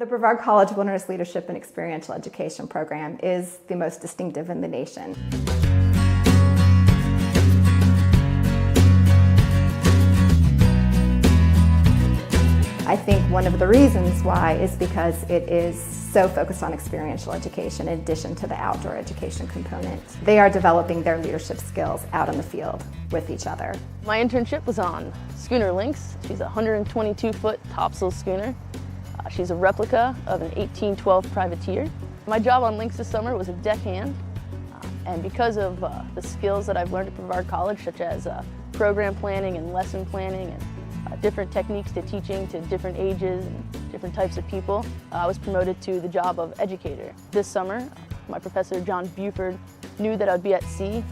The Brevard College Wilderness Leadership and Experiential Education program is the most distinctive in the nation. I think one of the reasons why is because it is so focused on experiential education in addition to the outdoor education component. They are developing their leadership skills out in the field with each other. My internship was on schooner Lynx. She's a 122-foot topsail schooner. She's a replica of an 1812 privateer. My job on Lynx this summer was a deckhand, and because of the skills that I've learned at Brevard College, such as program planning and lesson planning and different techniques to teaching to different ages and different types of people, I was promoted to the job of educator. This summer, my professor, John Buford, knew that I'd be at sea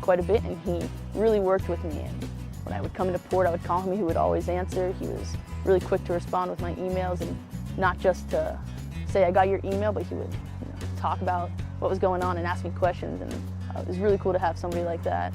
quite a bit, and he really worked with me. And when I would come into port, I would call him. He would always answer. He was really quick to respond with my emails, and not just to say, I got your email, but he would talk about what was going on and ask me questions. And it was really cool to have somebody like that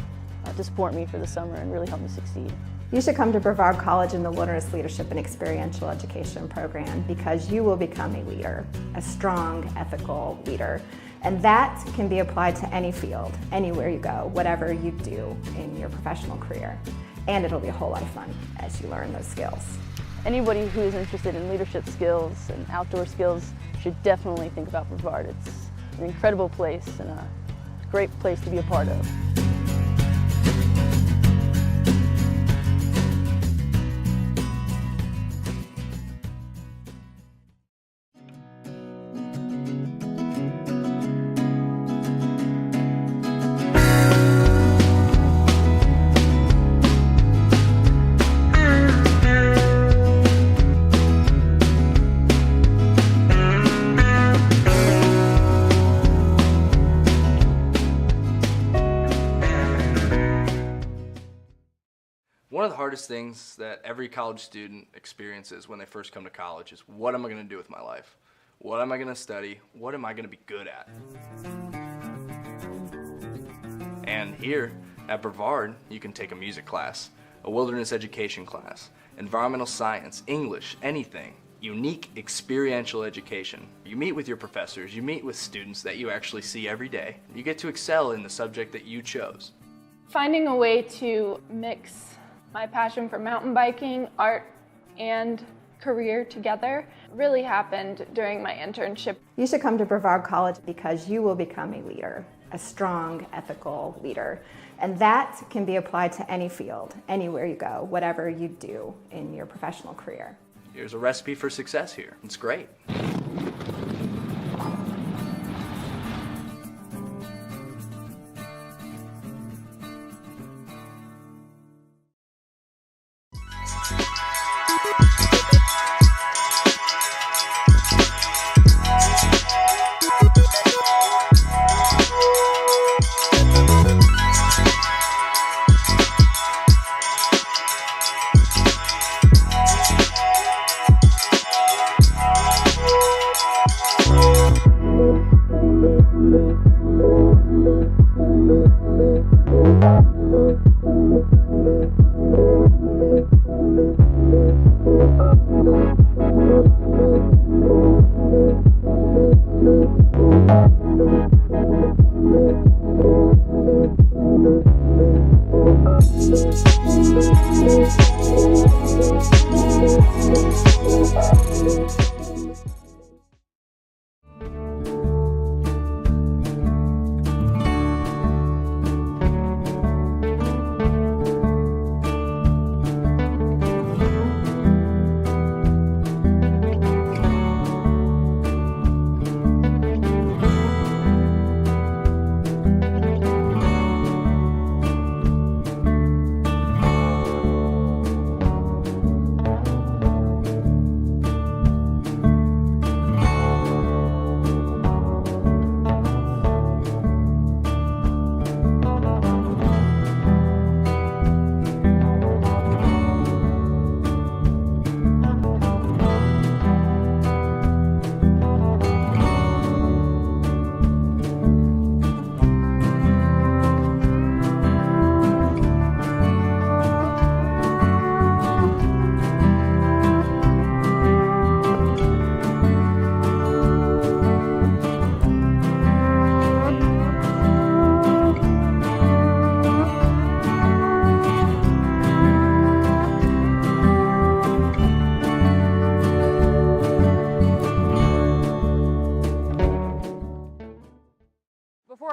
to support me for the summer and really help me succeed. You should come to Brevard College in the Wilderness Leadership and Experiential Education program because you will become a leader, a strong, ethical leader. And that can be applied to any field, anywhere you go, whatever you do in your professional career. And it'll be a whole lot of fun as you learn those skills. Anybody who is interested in leadership skills and outdoor skills should definitely think about Brevard. It's an incredible place and a great place to be a part of. One of the hardest things that every college student experiences when they first come to college is, what am I going to do with my life? What am I going to study? What am I going to be good at? And here at Brevard, you can take a music class, a wilderness education class, environmental science, English, anything. Unique experiential education. You meet with your professors, you meet with students that you actually see every day. You get to excel in the subject that you chose. Finding a way to mix my passion for mountain biking, art, and career together really happened during my internship. You should come to Brevard College because you will become a leader, a strong, ethical leader. And that can be applied to any field, anywhere you go, whatever you do in your professional career. Here's a recipe for success here. It's great.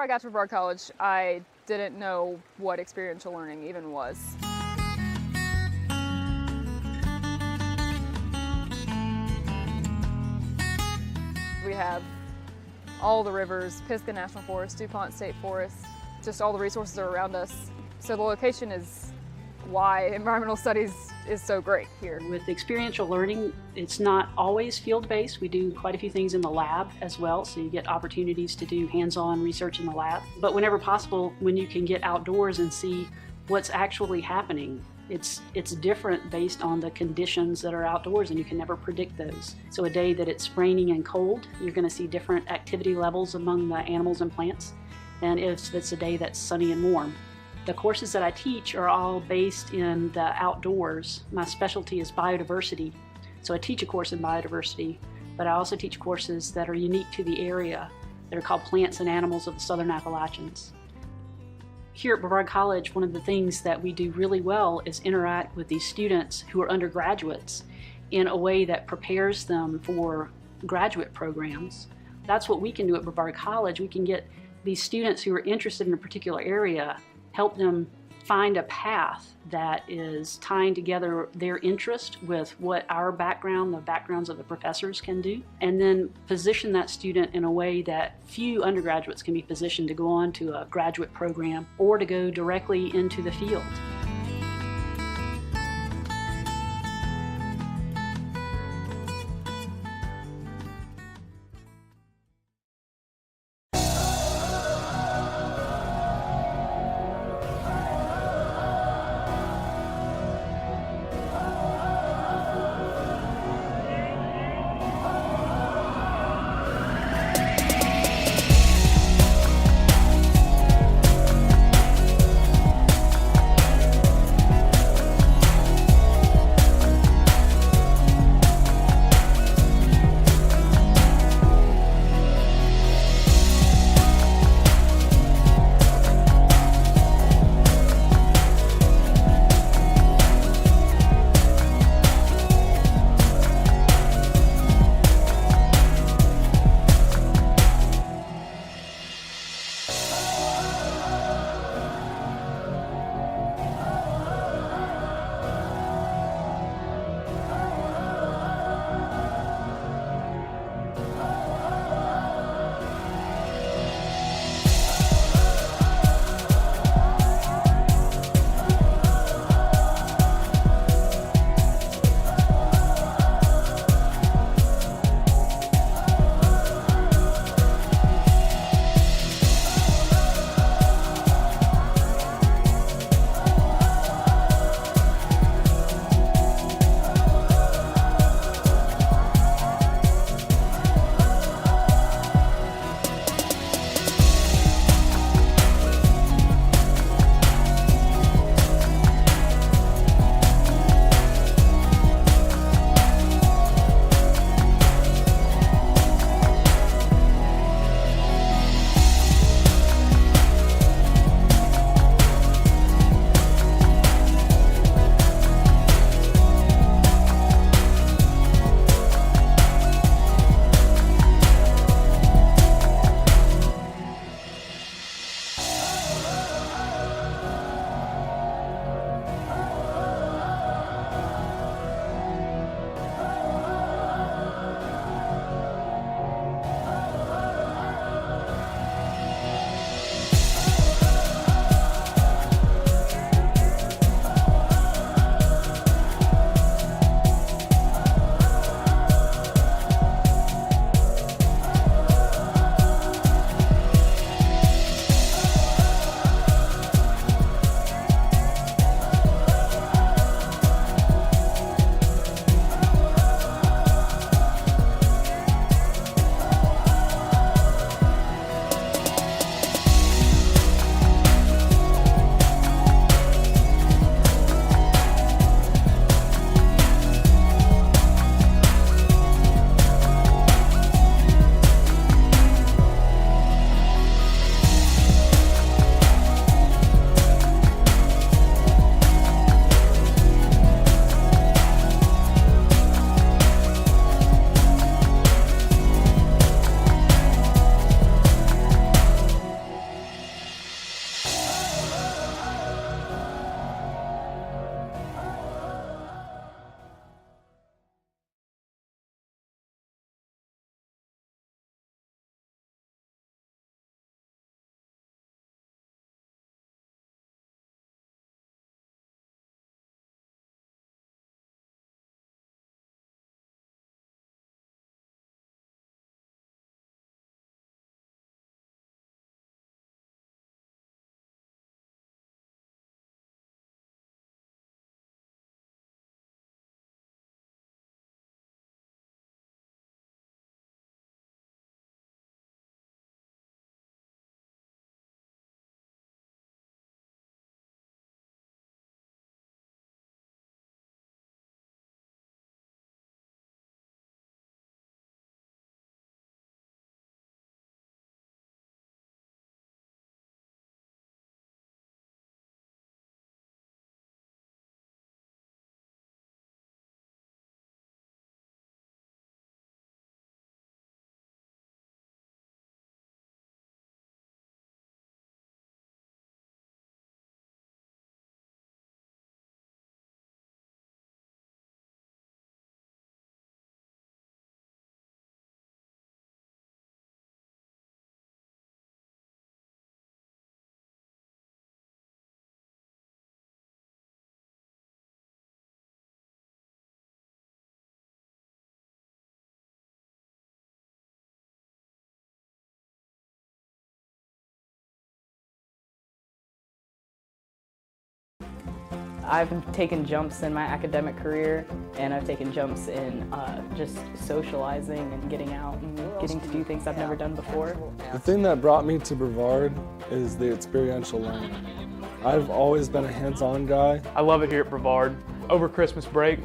I got to Brevard College, I didn't know what experiential learning even was. We have all the rivers, Pisgah National Forest, DuPont State Forest, just all the resources are around us. So the location is why environmental studies is so great here. With experiential learning, it's not always field-based. We do quite a few things in the lab as well, so you get opportunities to do hands-on research in the lab. But whenever possible, when you can get outdoors and see what's actually happening, it's different based on the conditions that are outdoors, and you can never predict those. So a day that it's raining and cold, you're going to see different activity levels among the animals and plants than if it's a day that's sunny and warm. The courses that I teach are all based in the outdoors. My specialty is biodiversity, so I teach a course in biodiversity, but I also teach courses that are unique to the area that are called Plants and Animals of the Southern Appalachians. Here at Brevard College, one of the things that we do really well is interact with these students who are undergraduates in a way that prepares them for graduate programs. That's what we can do at Brevard College. We can get these students who are interested in a particular area, help them find a path that is tying together their interest with what our background, the backgrounds of the professors can do, and then position that student in a way that few undergraduates can be positioned to go on to a graduate program or to go directly into the field. I've taken jumps in my academic career, and I've taken jumps in just socializing and getting out and getting to do things I've never done before. The thing that brought me to Brevard is the experiential learning. I've always been a hands-on guy. I love it here at Brevard. Over Christmas break,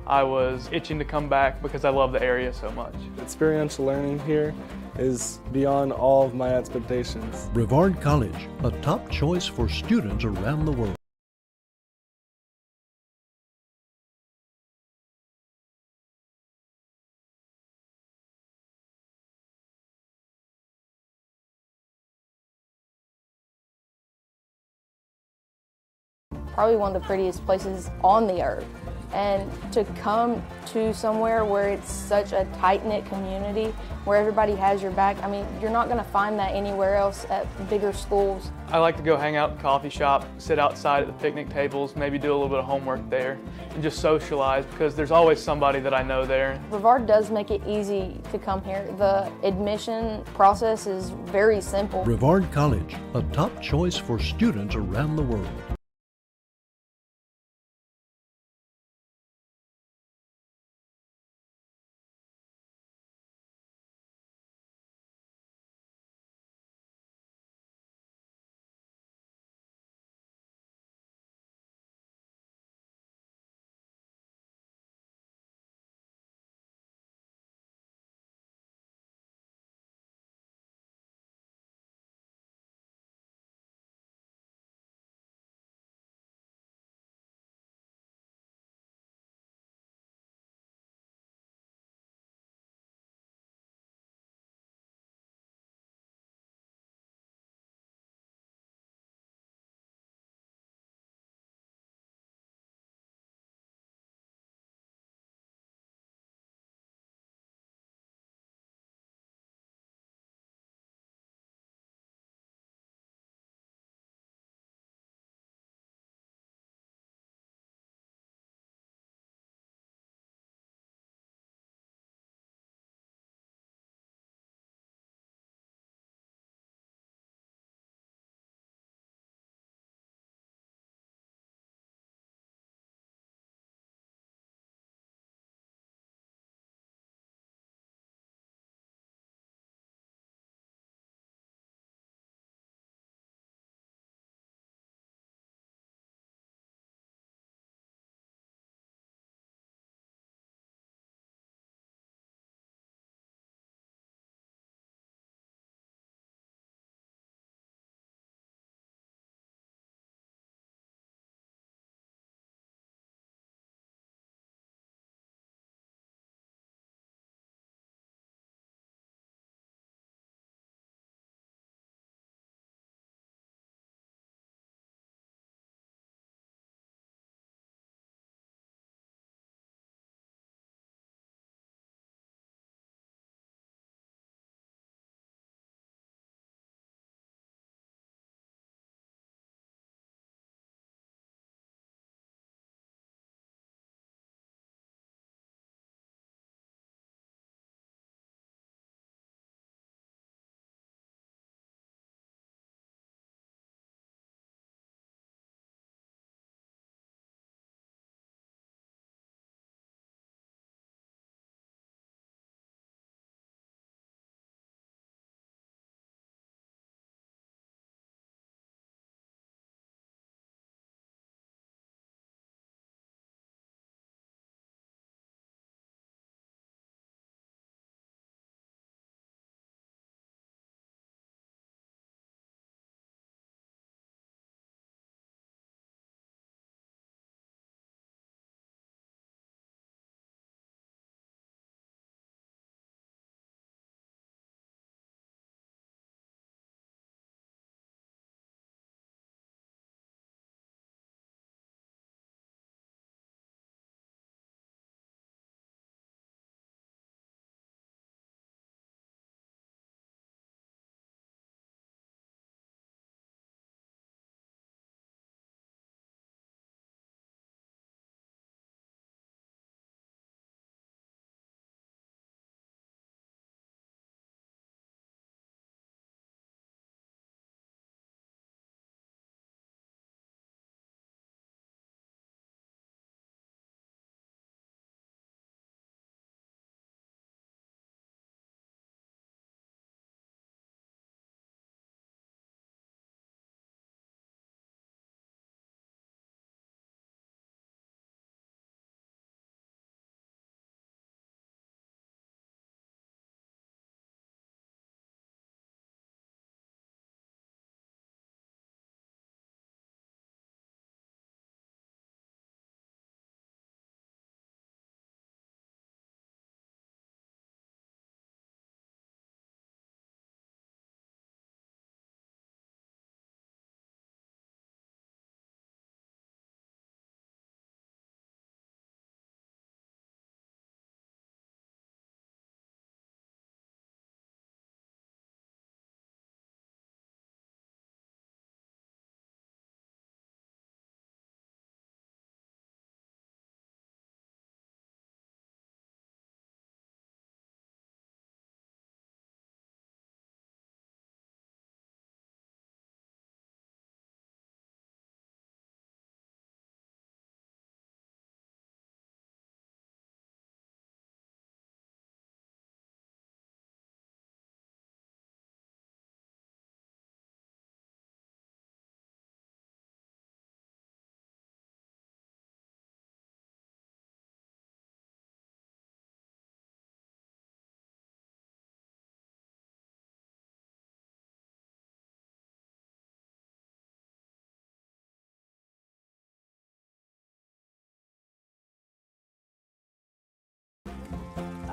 I was itching to come back because I love the area so much. Experiential learning here is beyond all of my expectations. Brevard College, a top choice for students around the world. Probably one of the prettiest places on the earth. And to come to somewhere where it's such a tight-knit community, where everybody has your back, I mean, you're not going to find that anywhere else at bigger schools. I like to go hang out at the coffee shop, sit outside at the picnic tables, maybe do a little bit of homework there, and just socialize because there's always somebody that I know there. Brevard does make it easy to come here. The admission process is very simple. Brevard College, a top choice for students around the world.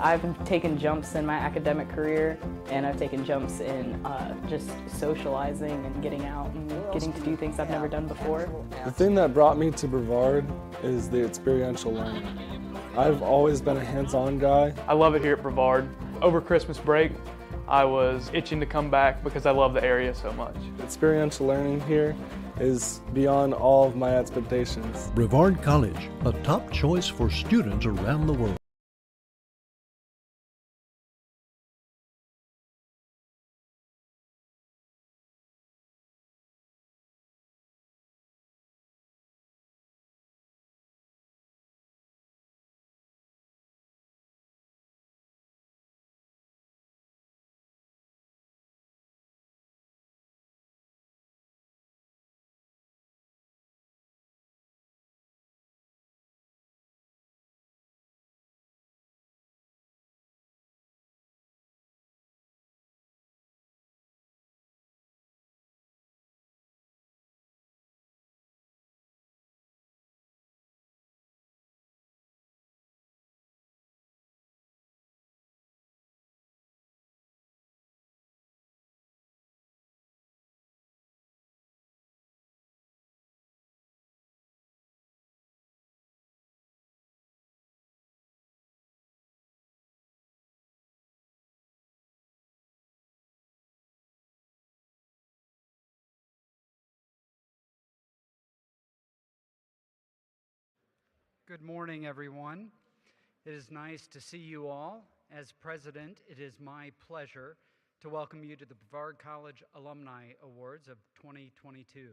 I've taken jumps in my academic career, and I've taken jumps in just socializing and getting out and getting to do things I've never done before. The thing that brought me to Brevard is the experiential learning. I've always been a hands-on guy. I love it here at Brevard. Over Christmas break, I was itching to come back because I love the area so much. Experiential learning here is beyond all of my expectations. Brevard College, a top choice for students around the world. Good morning, everyone. It is nice to see you all. As president, it is my pleasure to welcome you to the Brevard College Alumni Awards of 2022.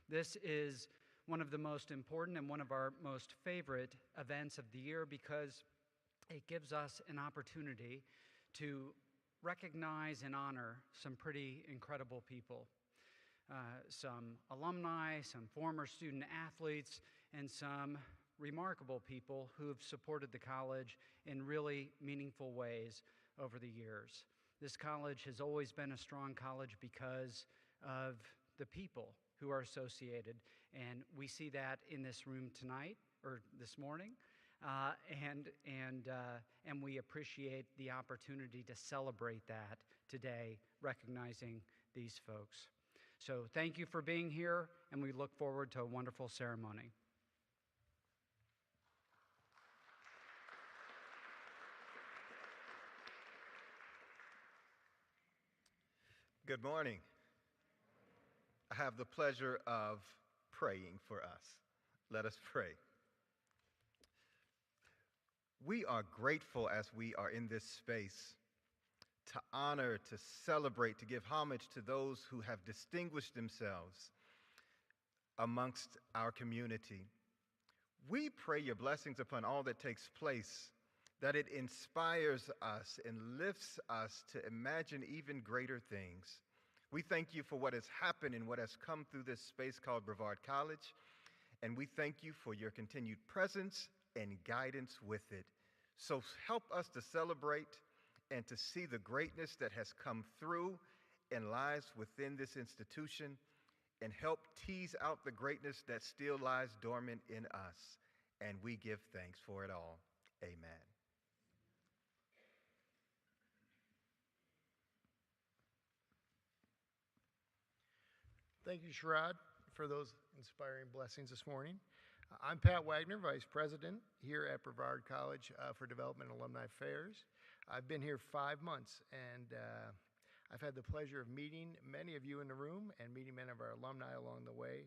This is one of the most important and one of our most favorite events of the year because it gives us an opportunity to recognize and honor some pretty incredible people. Some alumni, some former student athletes, and some remarkable people who have supported the college in really meaningful ways over the years. This college has always been a strong college because of the people who are associated, and we see that in this room tonight, or this morning, and we appreciate the opportunity to celebrate that today, recognizing these folks. So thank you for being here, and we look forward to a wonderful ceremony. Good morning. I have the pleasure of praying for us. Let us pray. We are grateful as we are in this space to honor, to celebrate, to give homage to those who have distinguished themselves amongst our community. We pray your blessings upon all that takes place, that it inspires us and lifts us to imagine even greater things. We thank you for what has happened and what has come through this space called Brevard College, and we thank you for your continued presence and guidance with it. So help us to celebrate and to see the greatness that has come through and lies within this institution, and help tease out the greatness that still lies dormant in us. And we give thanks for it all. Amen. Thank you, Sherrod, for those inspiring blessings this morning. I'm Pat Wagner, Vice President here at Brevard College for Development and Alumni Affairs. I've been here 5 months, and I've had the pleasure of meeting many of you in the room and meeting many of our alumni along the way.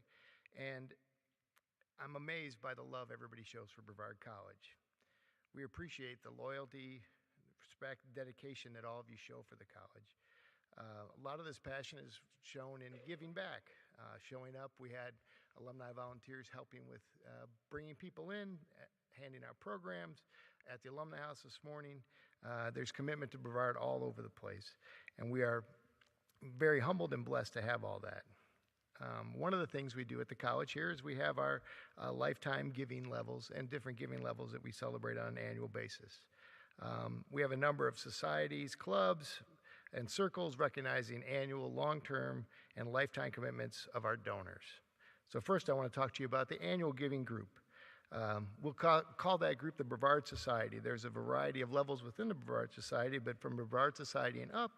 And I'm amazed by the love everybody shows for Brevard College. We appreciate the loyalty, respect, dedication that all of you show for the college. A lot of this passion is shown in giving back, showing up. We had alumni volunteers helping with bringing people in, handing out programs at the Alumni House this morning. There's commitment to Brevard all over the place, and we are very humbled and blessed to have all that. One of the things we do at the college here is we have our lifetime giving levels and different giving levels that we celebrate on an annual basis. We have a number of societies, clubs, and circles recognizing annual, long-term, and lifetime commitments of our donors. So first I want to talk to you about the annual giving group. We'll call that group the Brevard Society. There's a variety of levels within the Brevard Society, but from Brevard Society and up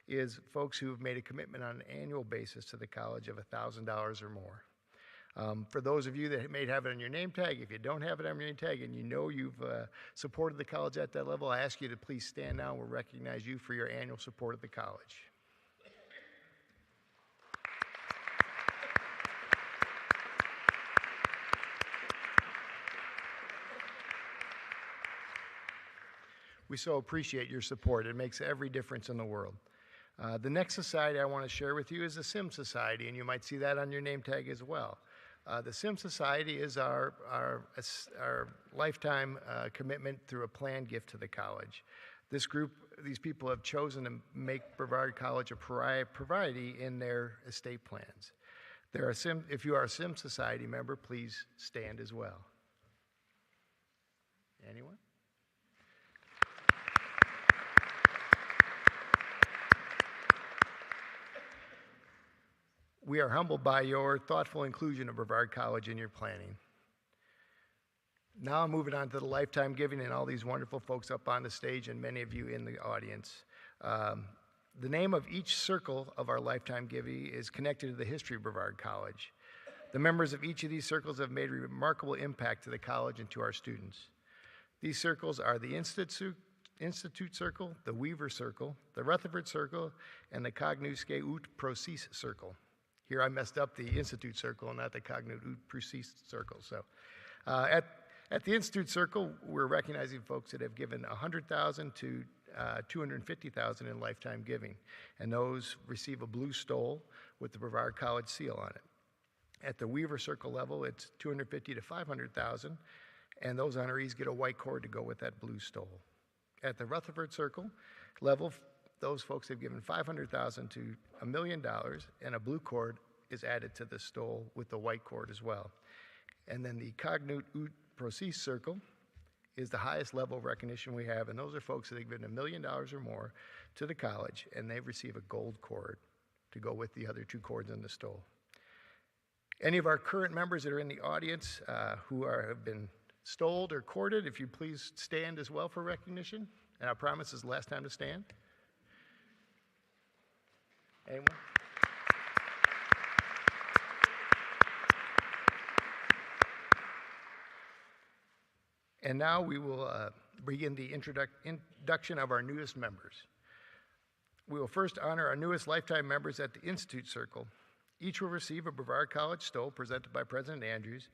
is folks who have made a commitment on an annual basis to the college of $1,000 or more. For those of you that may have it on your name tag, if you don't have it on your name tag and you know you've supported the college at that level, I ask you to please stand now. We'll recognize you for your annual support of the college. We so appreciate your support. It makes every difference in the world. The next society I want to share with you is the Sim Society, and you might see that on your name tag as well. The Sim Society is our lifetime commitment through a planned gift to the college. This group, these people have chosen to make Brevard College a priority in their estate plans. If you are a Sim Society member, please stand as well. Anyone? We are humbled by your thoughtful inclusion of Brevard College in your planning. Now I'm moving on to the lifetime giving and all these wonderful folks up on the stage and many of you in the audience. The name of each circle of our lifetime giving is connected to the history of Brevard College. The members of each of these circles have made a remarkable impact to the college and to our students. These circles are the Institute Circle, the Weaver Circle, the Rutherford Circle, and the Cognosce ut Procis Circle. Here I messed up the Institute Circle, not the Cognosce ut Procis Circle. So at the Institute Circle, we're recognizing folks that have given $100,000 to $250,000 in lifetime giving, and those receive a blue stole with the Brevard College seal on it. At the Weaver Circle level, it's $250,000 to $500,000, and those honorees get a white cord to go with that blue stole. At the Rutherford Circle level, those folks have given $500,000 to $1 million, and a blue cord is added to the stole with the white cord as well. And then the Cognosce ut Procis Circle is the highest level of recognition we have, and those are folks that have given $1 million or more to the college, and they receive a gold cord to go with the other two cords in the stole. Any of our current members that are in the audience who have been stoled or corded, if you please stand as well for recognition. And I promise this is the last time to stand. Anyone? And now we will begin the induction of our newest members. We will first honor our newest lifetime members at the Institute Circle. Each will receive a Brevard College stole presented by President Andrews.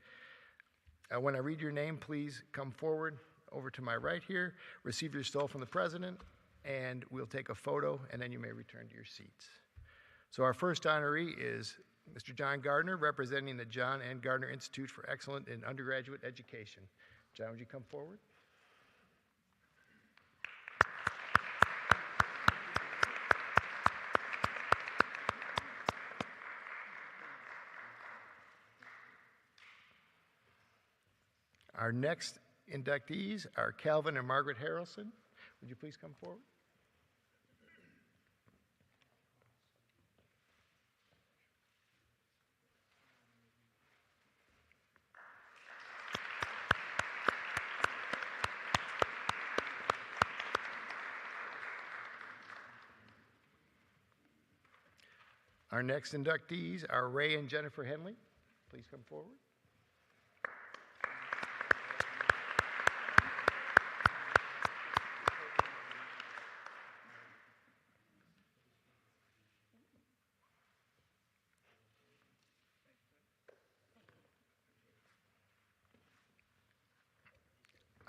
When I read your name, please come forward over to my right here, receive your stole from the president, and we'll take a photo, and then you may return to your seats. So our first honoree is Mr. John Gardner, representing the John N. Gardner Institute for Excellence in Undergraduate Education. John, would you come forward? Our next inductees are Calvin and Margaret Harrelson. Would you please come forward? Our next inductees are Ray and Jennifer Henley. Please come forward.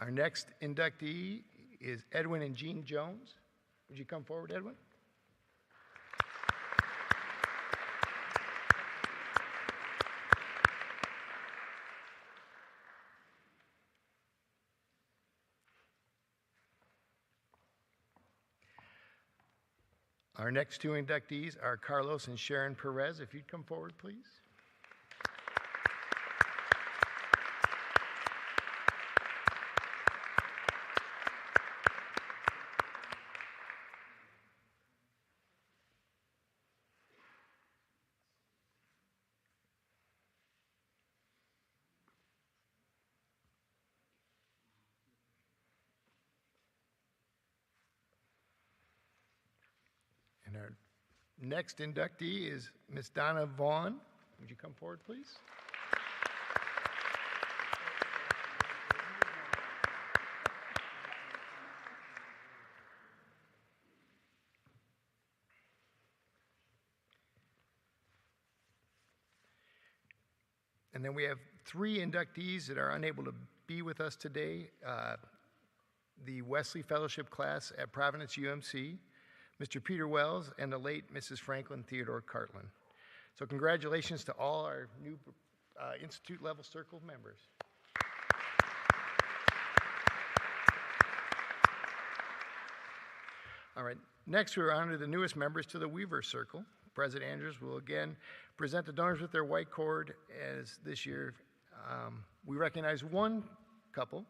Our next inductee is Edwin and Jean Jones. Would you come forward, Edwin? Our next two inductees are Carlos and Sharon Perez. If you'd come forward, please. next inductee is Miss Donna Vaughn. Would you come forward, please? And then we have 3 inductees that are unable to be with us today. The Wesley Fellowship class at Providence UMC, Mr. Peter Wells, and the late Mrs. Franklin Theodore Cartland. So congratulations to all our new Institute level circle members. All right, next we honor the newest members to the Weaver Circle. President Andrews will again present the donors with their white cord, as this year we recognize one couple,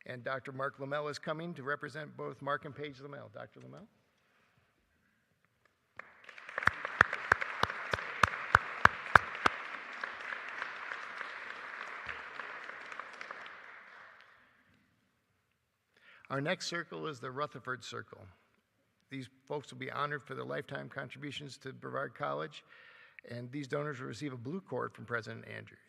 and Dr. Mark Lamel is coming to represent both Mark and Paige Lamel. Dr. Lamel. Our next circle is the Rutherford Circle. These folks will be honored for their lifetime contributions to Brevard College, and these donors will receive a blue cord from President Andrews.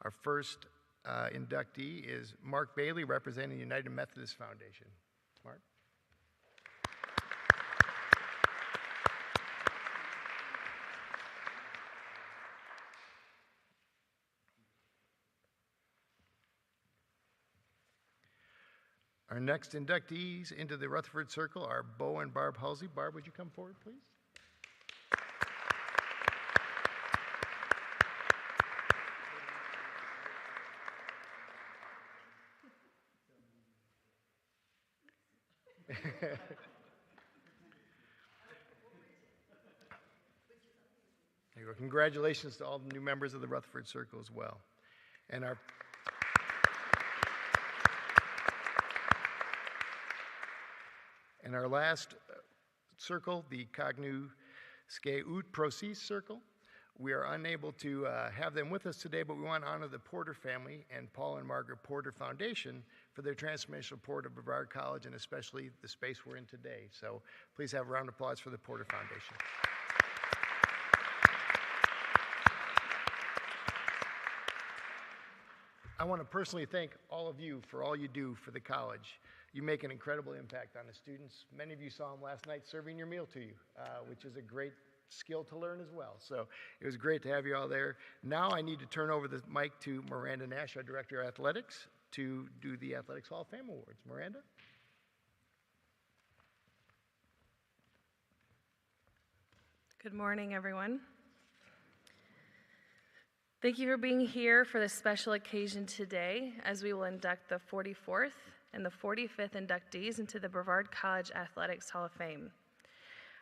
Our first inductee is Mark Bailey, representing the United Methodist Foundation. Mark. Our next inductees into the Rutherford Circle are Bo and Barb Halsey. Barb, would you come forward, please? There you go. Congratulations to all the new members of the Rutherford Circle as well. And our last circle, the Cognu Ske Ut Proces Circle. We are unable to have them with us today, but we want to honor the Porter family and Paul and Margaret Porter Foundation for their transformational support of Brevard College, and especially the space we're in today. So please have a round of applause for the Porter Foundation. I want to personally thank all of you for all you do for the college. You make an incredible impact on the students. Many of you saw them last night serving your meal to you, which is a great skill to learn as well. So it was great to have you all there. Now I need to turn over the mic to Miranda Nash, our Director of Athletics, to do the Athletics Hall of Fame Awards. Miranda? Good morning, everyone. Thank you for being here for this special occasion today, as we will induct the 44th and the 45th inductees into the Brevard College Athletics Hall of Fame.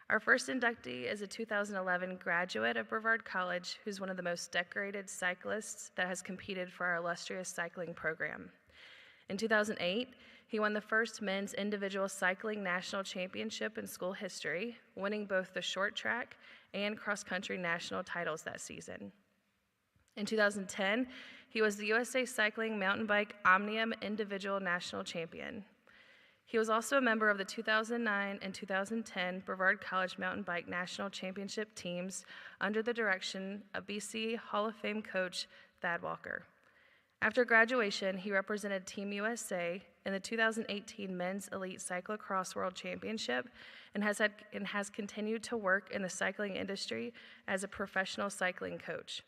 Our first inductee is a 2011 graduate of Brevard College who's one of the most decorated cyclists that has competed for our illustrious cycling program. In 2008, he won the first men's individual cycling national championship in school history, winning both the short track and cross-country national titles that season. In 2010, he was the USA Cycling Mountain Bike Omnium Individual National Champion. He was also a member of the 2009 and 2010 Brevard College Mountain Bike National Championship teams under the direction of BC Hall of Fame coach Thad Walker. After graduation, he represented Team USA in the 2018 Men's Elite Cyclocross World Championship and has continued to work in the cycling industry as a professional cycling coach.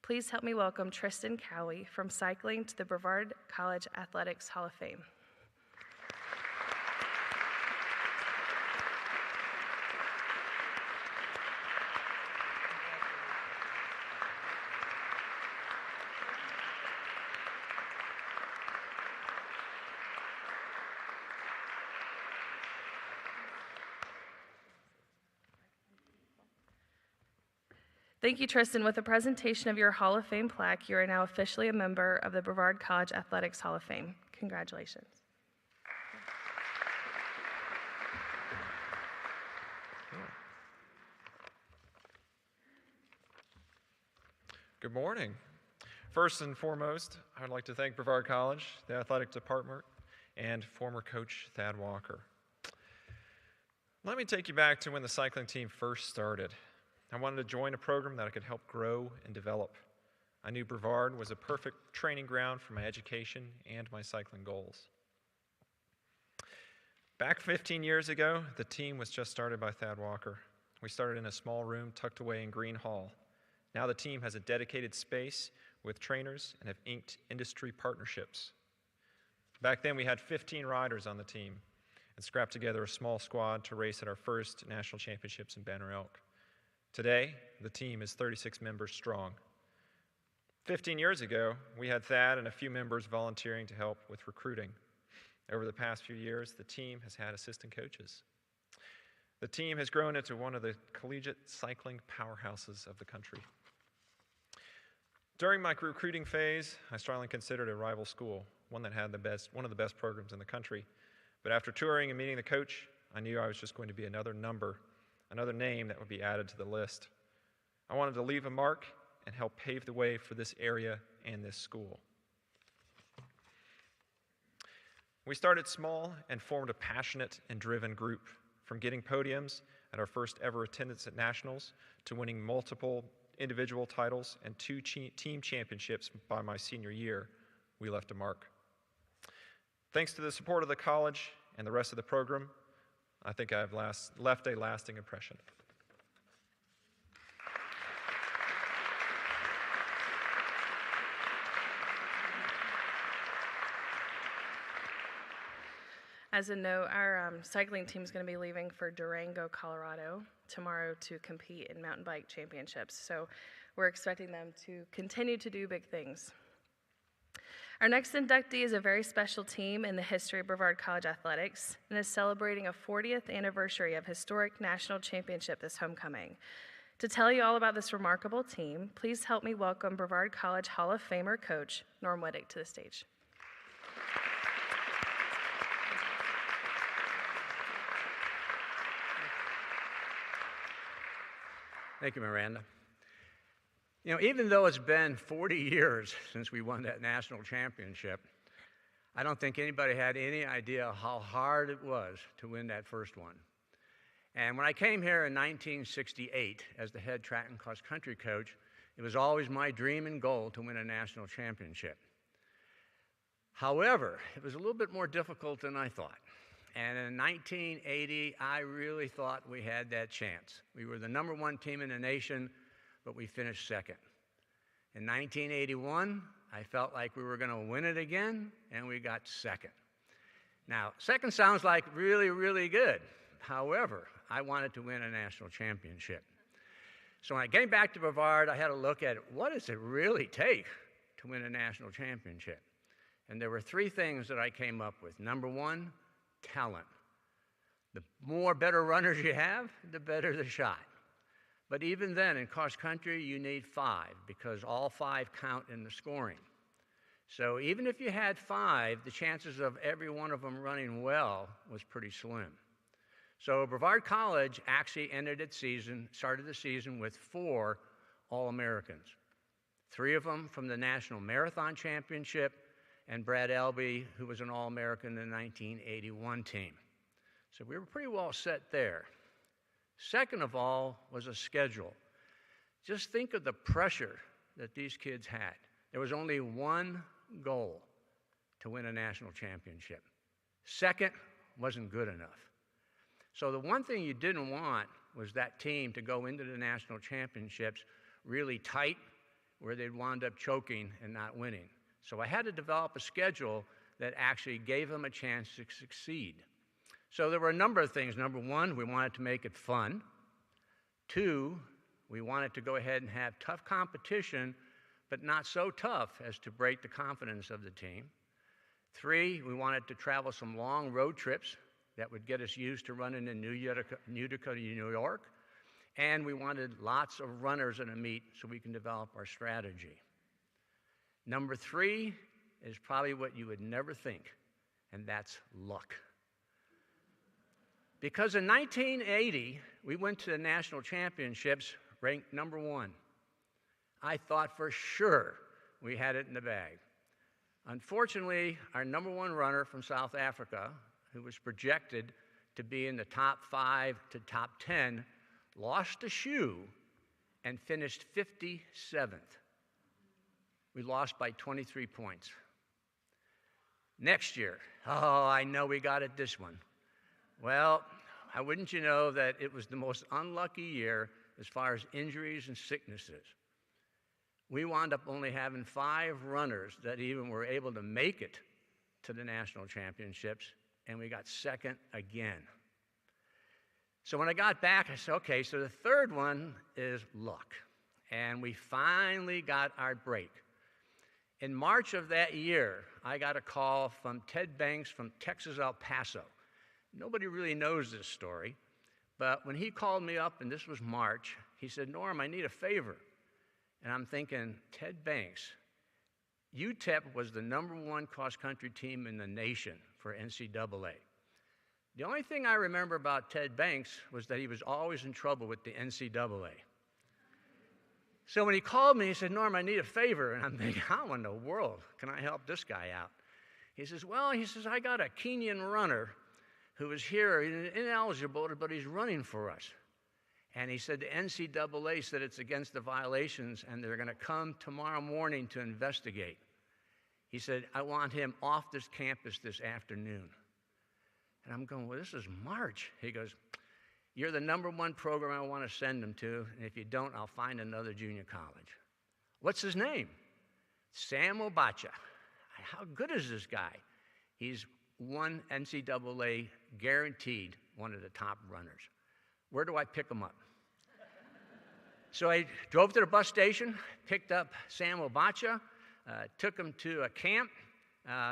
Please help me welcome Tristan Cowie from cycling to the Brevard College Athletics Hall of Fame. Thank you, Tristan. With the presentation of your Hall of Fame plaque, you are now officially a member of the Brevard College Athletics Hall of Fame. Congratulations. Good morning. First and foremost, I'd like to thank Brevard College, the athletic department, and former coach Thad Walker. Let me take you back to when the cycling team first started. I wanted to join a program that I could help grow and develop. I knew Brevard was a perfect training ground for my education and my cycling goals. Back 15 years ago, the team was just started by Thad Walker. We started in a small room tucked away in Green Hall. Now the team has a dedicated space with trainers and have inked industry partnerships. Back then we had 15 riders on the team and scrapped together a small squad to race at our first national championships in Banner Elk. Today, the team is 36 members strong. 15 years ago, we had Thad and a few members volunteering to help with recruiting. Over the past few years, the team has had assistant coaches. The team has grown into one of the collegiate cycling powerhouses of the country. During my recruiting phase, I strongly considered a rival school, one that had one of the best programs in the country. But after touring and meeting the coach, I knew I was just going to be another number, another name that would be added to the list. I wanted to leave a mark and help pave the way for this area and this school. We started small and formed a passionate and driven group, from getting podiums at our first ever attendance at nationals to winning multiple individual titles and 2 team championships by my senior year. We left a mark. Thanks to the support of the college and the rest of the program, I think I've left a lasting impression. As a note, our cycling team is going to be leaving for Durango, Colorado tomorrow to compete in mountain bike championships. So we're expecting them to continue to do big things. Our next inductee is a very special team in the history of Brevard College athletics and is celebrating a 40th anniversary of historic national championship this homecoming. To tell you all about this remarkable team, please help me welcome Brevard College Hall of Famer coach Norm Whittick to the stage. Thank you, Miranda. You know, even though it's been 40 years since we won that national championship, I don't think anybody had any idea how hard it was to win that first one. And when I came here in 1968 as the head track and cross country coach, it was always my dream and goal to win a national championship. However, it was a little bit more difficult than I thought. And in 1980, I really thought we had that chance. We were the #1 team in the nation, but we finished second. In 1981, I felt like we were going to win it again, and we got second. Now, second sounds like really, really good. However, I wanted to win a national championship. So when I came back to Brevard, I had to look at what does it really take to win a national championship? And there were 3 things that I came up with. #1, talent. The more better runners you have, the better the shot. But even then, in cross country, you need 5 because all 5 count in the scoring. So even if you had 5, the chances of every one of them running well was pretty slim. So Brevard College actually started the season with 4 All-Americans. 3 of them from the National Marathon Championship, and Brad Elby, who was an All-American in the 1981 team. So we were pretty well set there. Second of all was a schedule. Just think of the pressure that these kids had. There was only one goal, to win a national championship. Second wasn't good enough. So the one thing you didn't want was that team to go into the national championships really tight, where they'd wound up choking and not winning. So I had to develop a schedule that actually gave them a chance to succeed. So there were a number of things. #1, we wanted to make it fun. 2, we wanted to go ahead and have tough competition, but not so tough as to break the confidence of the team. 3, we wanted to travel some long road trips that would get us used to running in Utica, New York. And we wanted lots of runners in a meet so we can develop our strategy. #3 is probably what you would never think, and that's luck. Because in 1980, we went to the national championships ranked #1. I thought for sure we had it in the bag. Unfortunately, our #1 runner from South Africa, who was projected to be in the top 5 to top 10, lost a shoe, and finished 57th. We lost by 23 points. Next year, oh, I know we got it this one. Well, wouldn't you know that it was the most unlucky year as far as injuries and sicknesses. We wound up only having 5 runners that even were able to make it to the national championships, and we got second again. So when I got back, I said, okay, so the third one is luck. And we finally got our break. In March of that year, I got a call from Ted Banks from Texas, El Paso. Nobody really knows this story, but when he called me up, and this was March, he said, Norm, I need a favor. And I'm thinking, Ted Banks, UTEP was the #1 cross-country team in the nation for NCAA. The only thing I remember about Ted Banks was that he was always in trouble with the NCAA. So when he called me, he said, Norm, I need a favor. And I'm thinking, how in the world can I help this guy out? He says, well, I got a Kenyan runner who is here, he's ineligible, but he's running for us. And he said the NCAA said it's against the violations, and they're going to come tomorrow morning to investigate. He said, I want him off this campus this afternoon. And I'm going, well, this is March. He goes, you're the #1 program I want to send him to, and if you don't, I'll find another junior college. What's his name? Sam Obacha. How good is this guy? He's one NCAA guaranteed one of the top runners. Where do I pick him up? So I drove to the bus station, picked up Sam Obacha, took him to a camp.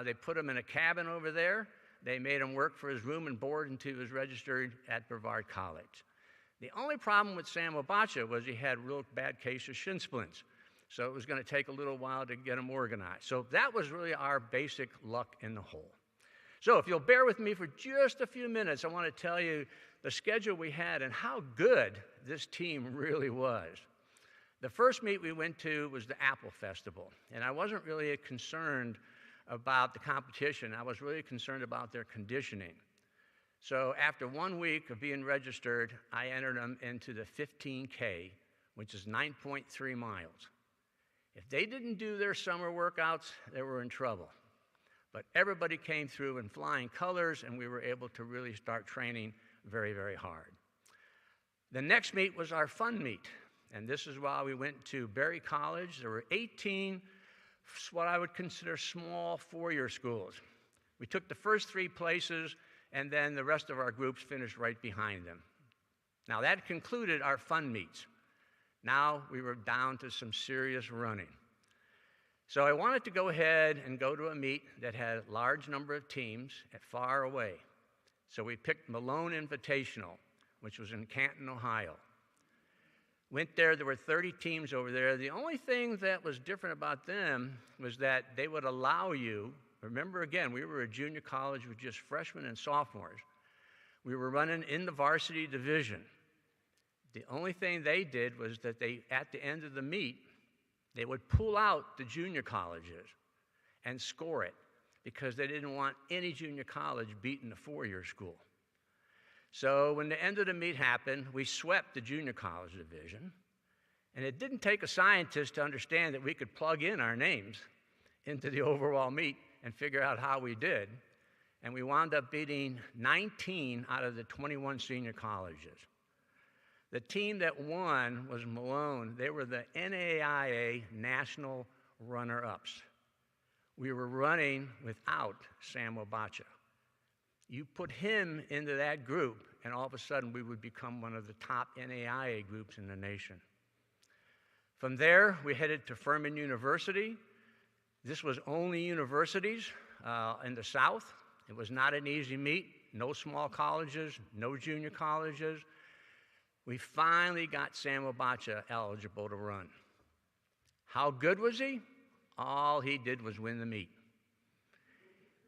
They put him in a cabin over there. They made him work for his room and board until he was registered at Brevard College. The only problem with Sam Obacha was he had a real bad case of shin splints. So it was going to take a little while to get him organized. So that was really our basic luck in the hole. So if you'll bear with me for just a few minutes, I want to tell you the schedule we had and how good this team really was. The first meet we went to was the Apple Festival, and I wasn't really concerned about the competition. I was really concerned about their conditioning. So after 1 week of being registered, I entered them into the 15K, which is 9.3 miles. If they didn't do their summer workouts, they were in trouble. But everybody came through in flying colors, and we were able to really start training very, very hard. The next meet was our fun meet, and this is why we went to Berry College. There were 18 what I would consider small four-year schools. We took the first 3 places, and then the rest of our groups finished right behind them. Now that concluded our fun meets. Now we were down to some serious running. So I wanted to go ahead and go to a meet that had a large number of teams at far away. So we picked Malone Invitational, which was in Canton, Ohio. Went there were 30 teams over there. The only thing that was different about them was that they would allow you, remember again, we were a junior college with just freshmen and sophomores. We were running in the varsity division. The only thing they did was that they, at the end of the meet, they would pull out the junior colleges and score it because they didn't want any junior college beating the four-year school. So when the end of the meet happened, we swept the junior college division, and it didn't take a scientist to understand that we could plug in our names into the overall meet and figure out how we did, and we wound up beating 19 out of the 21 senior colleges. The team that won was Malone. They were the NAIA national runner-ups. We were running without Sam Obacha. You put him into that group, and all of a sudden we would become one of the top NAIA groups in the nation. From there, we headed to Furman University. This was only universities in the South. It was not an easy meet. No small colleges, no junior colleges. We finally got Sam Obacha eligible to run. How good was he? All he did was win the meet.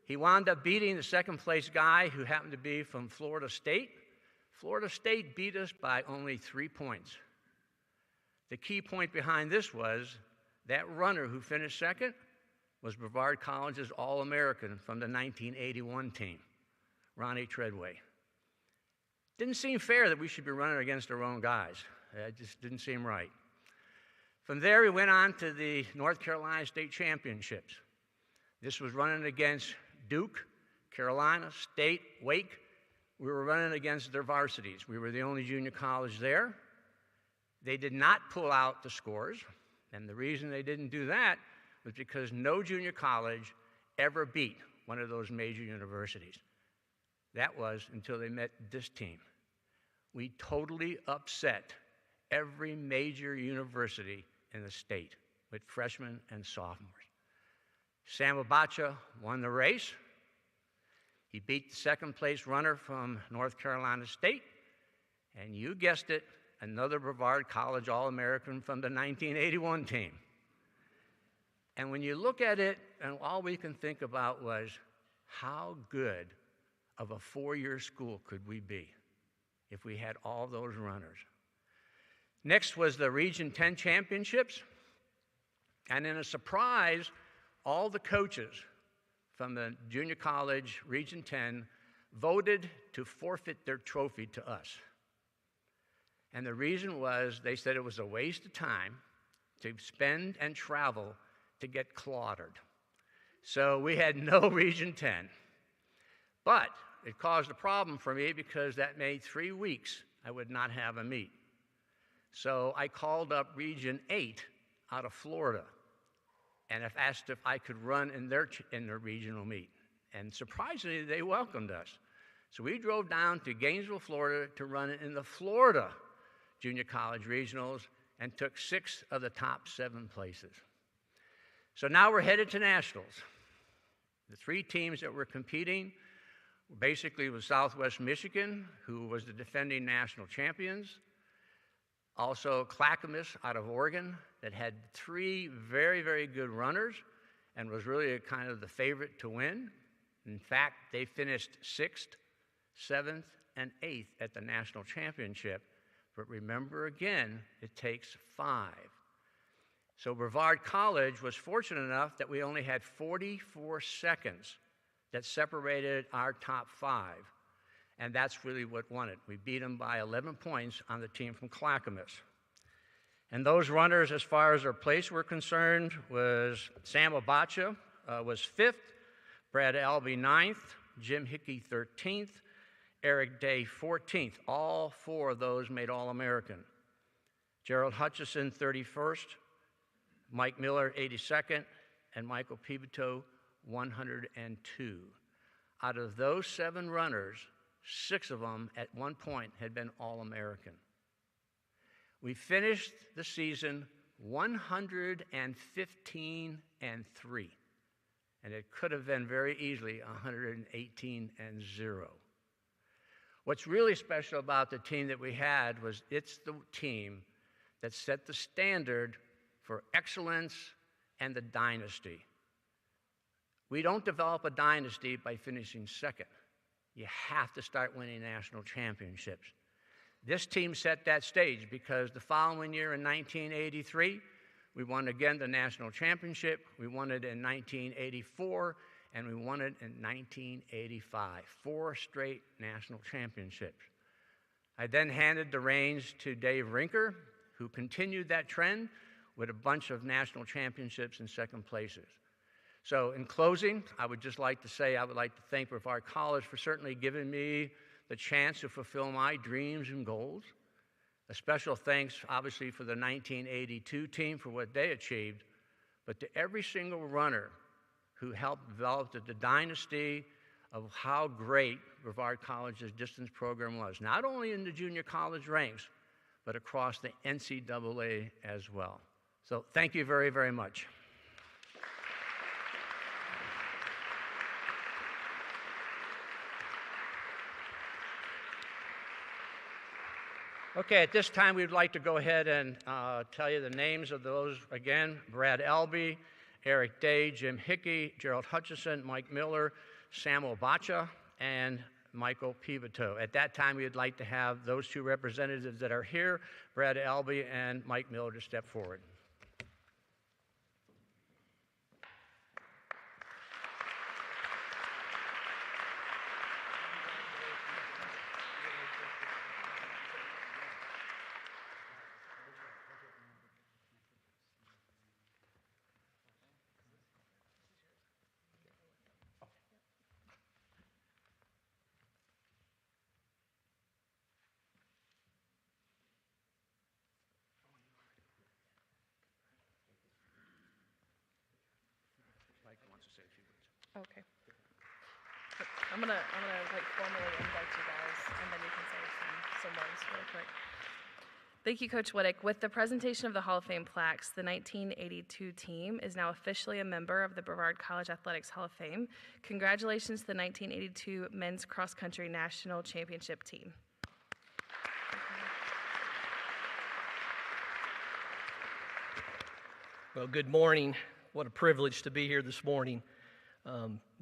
He wound up beating the second-place guy who happened to be from Florida State. Florida State beat us by only 3 points. The key point behind this was that runner who finished second was Brevard College's All-American from the 1981 team, Ronnie Treadway. Didn't seem fair that we should be running against our own guys. It just didn't seem right. From there, we went on to the North Carolina State Championships. This was running against Duke, Carolina, State, Wake. We were running against their varsities. We were the only junior college there. They did not pull out the scores, and the reason they didn't do that was because no junior college ever beat one of those major universities. That was until they met this team. We totally upset every major university in the state with freshmen and sophomores. Sam Abacha won the race. He beat the second place runner from North Carolina State, and you guessed it, another Brevard College All-American from the 1981 team. And when you look at it, and all we can think about was, how good of a four-year school could we be if we had all those runners? Next was the Region 10 Championships, and in a surprise, all the coaches from the junior college Region 10 voted to forfeit their trophy to us. And the reason was they said it was a waste of time to spend and travel to get claudered. So we had no Region 10. But it caused a problem for me because that made 3 weeks I would not have a meet. So I called up Region 8 out of Florida and asked if I could run in their regional meet. And surprisingly, they welcomed us. So we drove down to Gainesville, Florida to run in the Florida Junior College Regionals and took 6 of the top 7 places. So now we're headed to nationals. The 3 teams that were competing basically was Southwest Michigan, who was the defending national champions. Also Clackamas out of Oregon that had 3 very, very good runners and was really kind of the favorite to win. In fact, they finished 6th, 7th, and 8th at the national championship. But remember again, it takes 5. So Brevard College was fortunate enough that we only had 44 seconds that separated our top 5. And that's really what won it. We beat them by 11 points on the team from Clackamas. And those runners, as far as their place were concerned, was Sam Abacha was 5th, Brad Albee 9th, Jim Hickey 13th, Eric Day 14th. All 4 of those made All-American. Gerald Hutchison 31st, Mike Miller 82nd, and Michael Pivito 102. Out of those 7 runners, 6 of them at one point had been All-American. We finished the season 115-3, and it could have been very easily 118-0. What's really special about the team that we had was it's the team that set the standard for excellence and the dynasty. We don't develop a dynasty by finishing second. You have to start winning national championships. This team set that stage because the following year in 1983, we won again the national championship. We won it in 1984, and we won it in 1985. 4 straight national championships. I then handed the reins to Dave Rinker, who continued that trend with a bunch of national championships and second places. So in closing, I would just like to say I would like to thank Brevard College for certainly giving me the chance to fulfill my dreams and goals. A special thanks, obviously, for the 1982 team for what they achieved, but to every single runner who helped develop the dynasty of how great Brevard College's distance program was, not only in the junior college ranks, but across the NCAA as well. So thank you very, very much. Okay, at this time, we'd like to go ahead and tell you the names of those again: Brad Albee, Eric Day, Jim Hickey, Gerald Hutchison, Mike Miller, Sam Abacha, and Michael Pivito. At that time, we'd like to have those 2 representatives that are here, Brad Albee and Mike Miller, to step forward. Okay. I'm gonna like formally invite you guys, and then you can say some words really quick. Thank you, Coach Whittick. With the presentation of the Hall of Fame plaques, the 1982 team is now officially a member of the Brevard College Athletics Hall of Fame. Congratulations to the 1982 Men's Cross Country National Championship team. Well, good morning. What a privilege to be here this morning.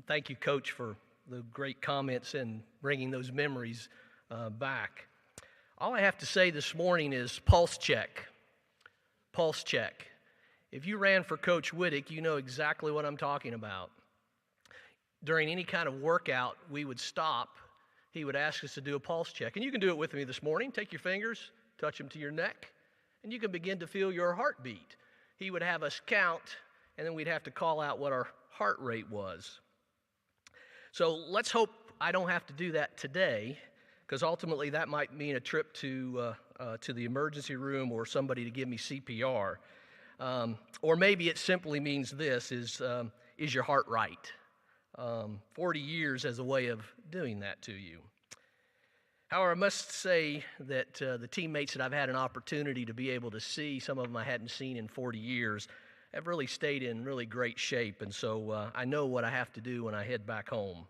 Thank you, Coach, for the great comments and bringing those memories back. All I have to say this morning is pulse check. Pulse check. If you ran for Coach Whittick, you know exactly what I'm talking about. During any kind of workout, we would stop. He would ask us to do a pulse check. And you can do it with me this morning. Take your fingers, touch them to your neck, and you can begin to feel your heartbeat. He would have us count, and then we'd have to call out what our heart rate was. So let's hope I don't have to do that today, because ultimately that might mean a trip to the emergency room or somebody to give me CPR. Or maybe it simply means this, is your heart right? 40 years as a way of doing that to you. However, I must say that the teammates that I've had an opportunity to be able to see, some of them I hadn't seen in 40 years, have really stayed in really great shape, and so I know what I have to do when I head back home.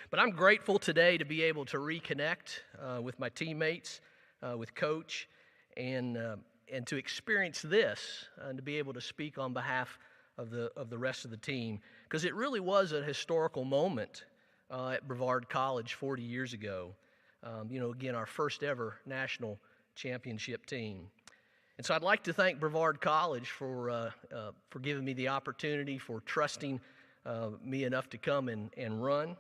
But I'm grateful today to be able to reconnect with my teammates, with Coach, and to experience this, and to be able to speak on behalf of the rest of the team, because it really was a historical moment at Brevard College 40 years ago. Again, our first ever national championship team. And so I'd like to thank Brevard College for giving me the opportunity, for trusting me enough to come and run.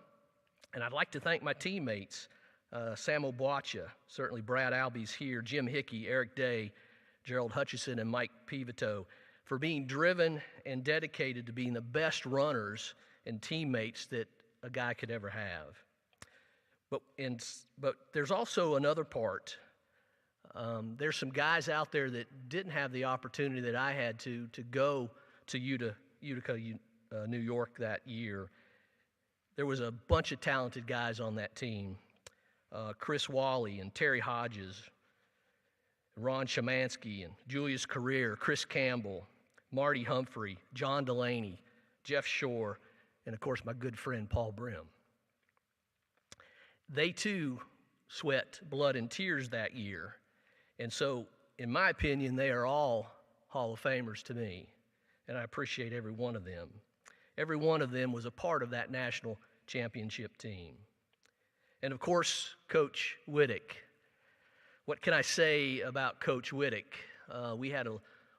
And I'd like to thank my teammates, Sam Obuacha, certainly Brad Albies here, Jim Hickey, Eric Day, Gerald Hutchison, and Mike Pivito, for being driven and dedicated to being the best runners and teammates that a guy could ever have. But there's also another part. There's some guys out there that didn't have the opportunity that I had to go to Utica, New York that year. There was a bunch of talented guys on that team. Chris Wally and Terry Hodges, Ron Shemansky and Julius Carrier, Chris Campbell, Marty Humphrey, John Delaney, Jeff Shore, and of course my good friend Paul Brim. They too sweat blood and tears that year. And so, in my opinion, they are all Hall of Famers to me. And I appreciate every one of them. Every one of them was a part of that national championship team. And of course, Coach Whittick. What can I say about Coach Whittick? We had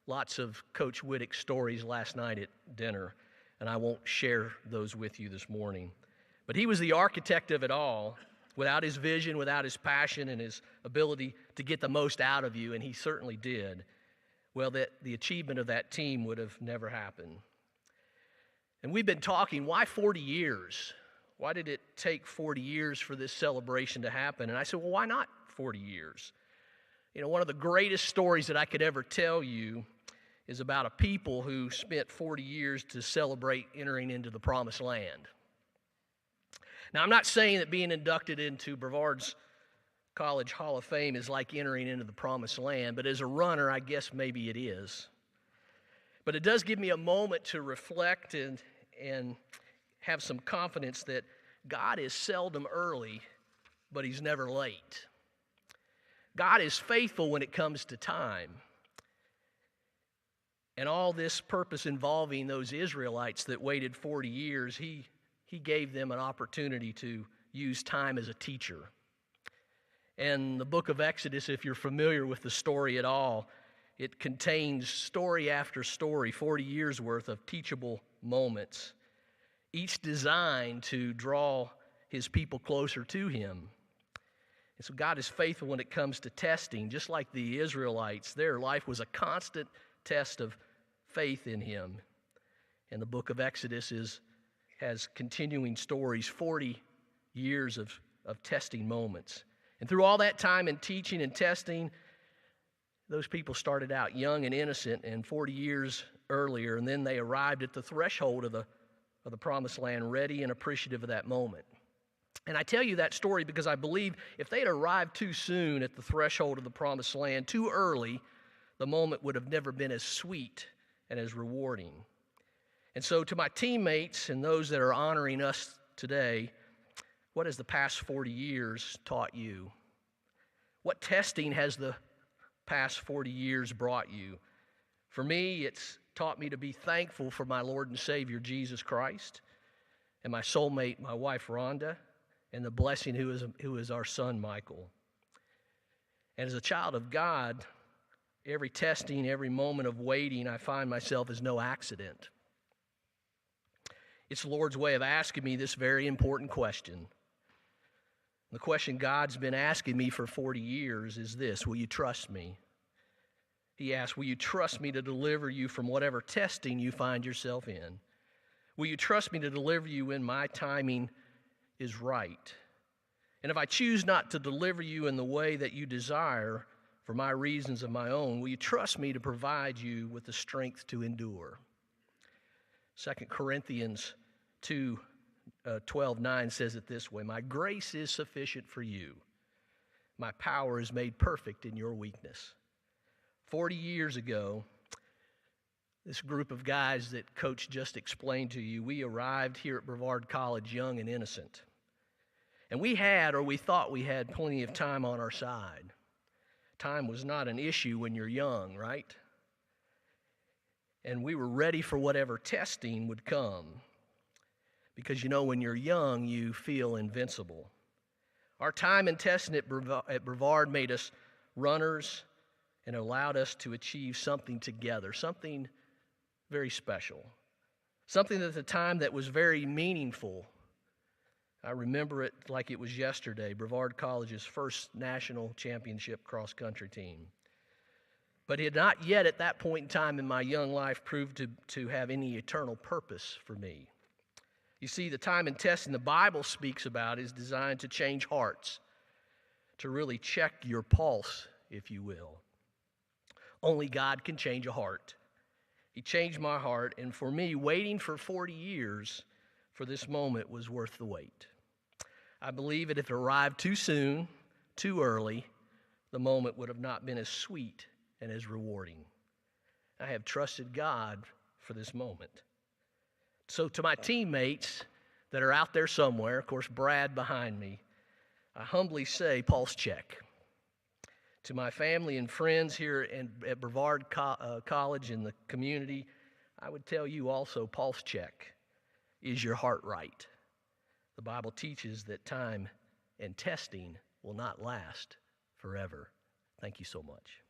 lots of Coach Whittick stories last night at dinner, and I won't share those with you this morning. But he was the architect of it all. Without his vision, without his passion, and his ability to get the most out of you, and he certainly did, well, the achievement of that team would have never happened. And we've been talking, why 40 years? Why did it take 40 years for this celebration to happen? And I said, well, why not 40 years? One of the greatest stories that I could ever tell you is about a people who spent 40 years to celebrate entering into the Promised Land. Now, I'm not saying that being inducted into Brevard's College Hall of Fame is like entering into the Promised Land, but as a runner, I guess maybe it is. But it does give me a moment to reflect and have some confidence that God is seldom early, but He's never late. God is faithful when it comes to time. And all this purpose involving those Israelites that waited 40 years, He gave them an opportunity to use time as a teacher. And the book of Exodus, if you're familiar with the story at all, it contains story after story, 40 years worth of teachable moments, each designed to draw His people closer to Him. And so God is faithful when it comes to testing. Just like the Israelites, their life was a constant test of faith in Him. And the book of Exodus has continuing stories, 40 years of testing moments. And through all that time in teaching and testing, those people started out young and innocent, and 40 years earlier, and then they arrived at the threshold of the of the promised land, ready and appreciative of that moment. And I tell you that story because I believe if they had arrived too soon at the threshold of the promised land, too early, the moment would have never been as sweet and as rewarding. And so to my teammates and those that are honoring us today, what has the past 40 years taught you? What testing has the past 40 years brought you? For me, it's taught me to be thankful for my Lord and Savior, Jesus Christ, and my soulmate, my wife, Rhonda, and the blessing who is our son, Michael. And as a child of God, every testing, every moment of waiting, I find myself as no accident. It's the Lord's way of asking me this very important question. The question God's been asking me for 40 years is this: will you trust me? He asks, will you trust me to deliver you from whatever testing you find yourself in? Will you trust me to deliver you when my timing is right? And if I choose not to deliver you in the way that you desire for my reasons of my own, will you trust me to provide you with the strength to endure? 2 Corinthians 2:12-9 says it this way: my grace is sufficient for you. My power is made perfect in your weakness. 40 years ago, this group of guys that Coach just explained to you, we arrived here at Brevard College young and innocent. And we had, or we thought we had, plenty of time on our side. Time was not an issue when you're young, right? And we were ready for whatever testing would come. Because, you know, when you're young, you feel invincible. Our time in testing at Brevard made us runners and allowed us to achieve something together, something very special, something at the time that was very meaningful. I remember it like it was yesterday, Brevard College's first national championship cross-country team. But it had not yet at that point in time in my young life proved to have any eternal purpose for me. You see, the time and testing the Bible speaks about is designed to change hearts, to really check your pulse, if you will. Only God can change a heart. He changed my heart, and for me, waiting for 40 years for this moment was worth the wait. I believe that if it arrived too soon, too early, the moment would have not been as sweet and as rewarding. I have trusted God for this moment. So to my teammates that are out there somewhere, of course, Brad behind me, I humbly say, pulse check. To my family and friends here at Brevard College and the community, I would tell you also, pulse check. Is your heart right? The Bible teaches that time and testing will not last forever. Thank you so much.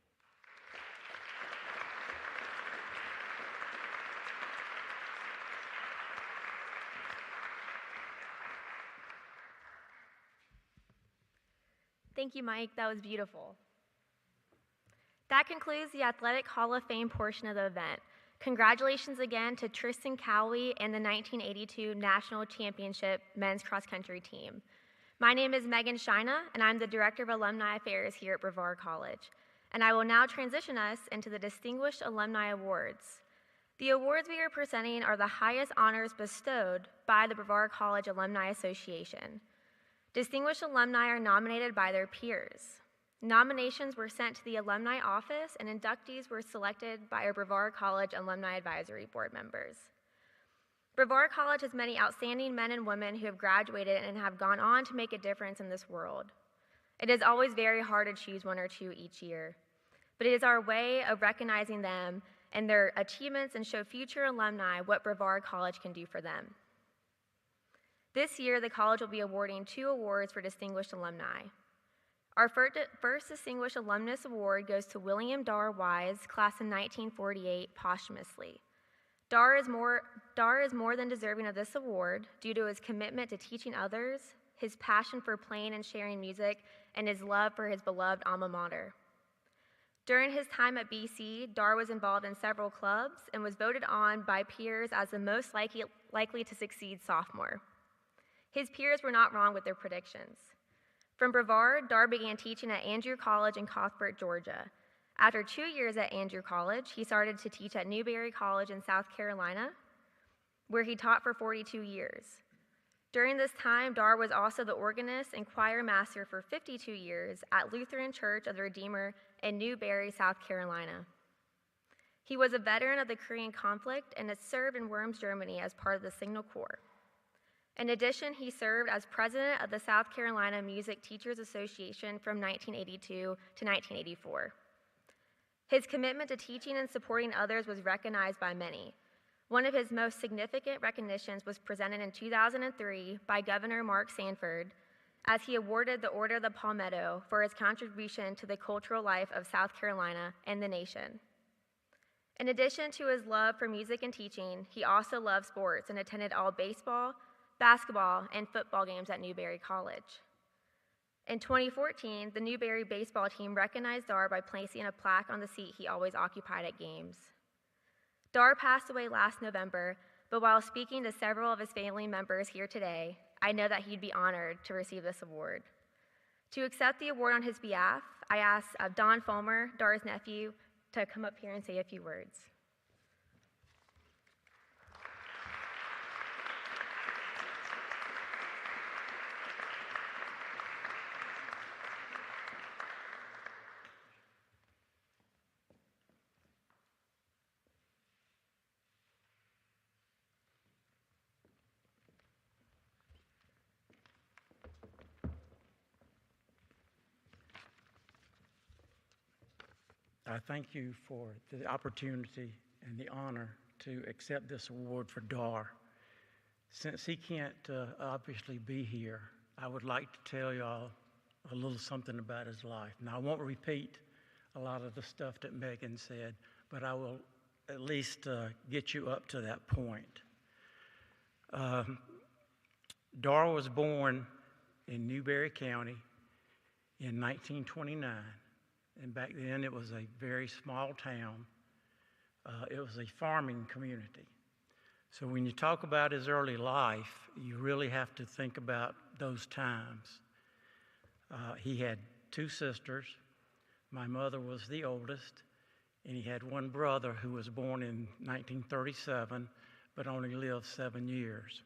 Thank you, Mike. That was beautiful. That concludes the Athletic Hall of Fame portion of the event. Congratulations again to Tristan Cowie and the 1982 National Championship Men's Cross Country team. My name is Megan Shina, and I'm the Director of Alumni Affairs here at Brevard College. And I will now transition us into the Distinguished Alumni Awards. The awards we are presenting are the highest honors bestowed by the Brevard College Alumni Association. Distinguished alumni are nominated by their peers. Nominations were sent to the alumni office, and inductees were selected by our Brevard College Alumni Advisory Board members. Brevard College has many outstanding men and women who have graduated and have gone on to make a difference in this world. It is always very hard to choose one or two each year, but it is our way of recognizing them and their achievements and show future alumni what Brevard College can do for them. This year, the college will be awarding 2 awards for distinguished alumni. Our first Distinguished Alumnus Award goes to William Darr Wise, class of 1948, posthumously. Darr is more than deserving of this award due to his commitment to teaching others, his passion for playing and sharing music, and his love for his beloved alma mater. During his time at BC, Darr was involved in several clubs and was voted on by peers as the most likely to succeed sophomore. His peers were not wrong with their predictions. From Brevard, Darr began teaching at Andrew College in Cuthbert, Georgia. After 2 years at Andrew College, he started to teach at Newberry College in South Carolina. where he taught for 42 years. During this time, Dar was also the organist and choir master for 52 years at Lutheran Church of the Redeemer in Newberry, South Carolina. He was a veteran of the Korean conflict and has served in Worms, Germany as part of the Signal Corps. In addition, he served as president of the South Carolina Music Teachers Association from 1982 to 1984. His commitment to teaching and supporting others was recognized by many. One of his most significant recognitions was presented in 2003 by Governor Mark Sanford as he awarded the Order of the Palmetto for his contribution to the cultural life of South Carolina and the nation. In addition to his love for music and teaching, he also loved sports and attended all baseball, basketball, and football games at Newberry College. In 2014, the Newberry baseball team recognized Dar by placing a plaque on the seat he always occupied at games. Dar passed away last November, but while speaking to several of his family members here today, I know that he'd be honored to receive this award. To accept the award on his behalf, I asked Don Fulmer, Dar's nephew, to come up here and say a few words. I thank you for the opportunity and the honor to accept this award for Dar. Since he can't obviously be here, I would like to tell y'all a little something about his life. Now, I won't repeat a lot of the stuff that Megan said, but I will at least get you up to that point. Dar was born in Newberry County in 1929. And back then it was a very small town. It was a farming community. So when you talk about his early life, you really have to think about those times. He had two sisters. My mother was the oldest, and he had one brother who was born in 1937, but only lived 7 years.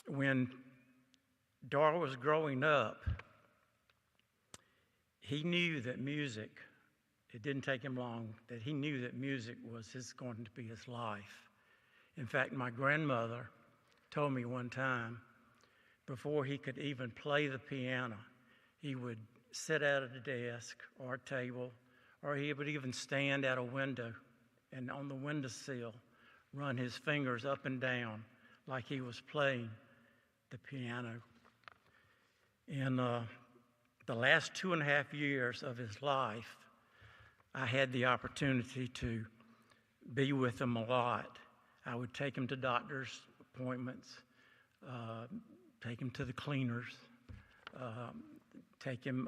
When Dar was growing up, he knew that music, it didn't take him long, that he knew that music was going to be his life. In fact, my grandmother told me one time, before he could even play the piano, he would sit at a desk or a table, or he would even stand at a window and on the windowsill run his fingers up and down like he was playing the piano. And the last 2.5 years of his life, I had the opportunity to be with him a lot. I would take him to doctor's appointments, take him to the cleaners, take him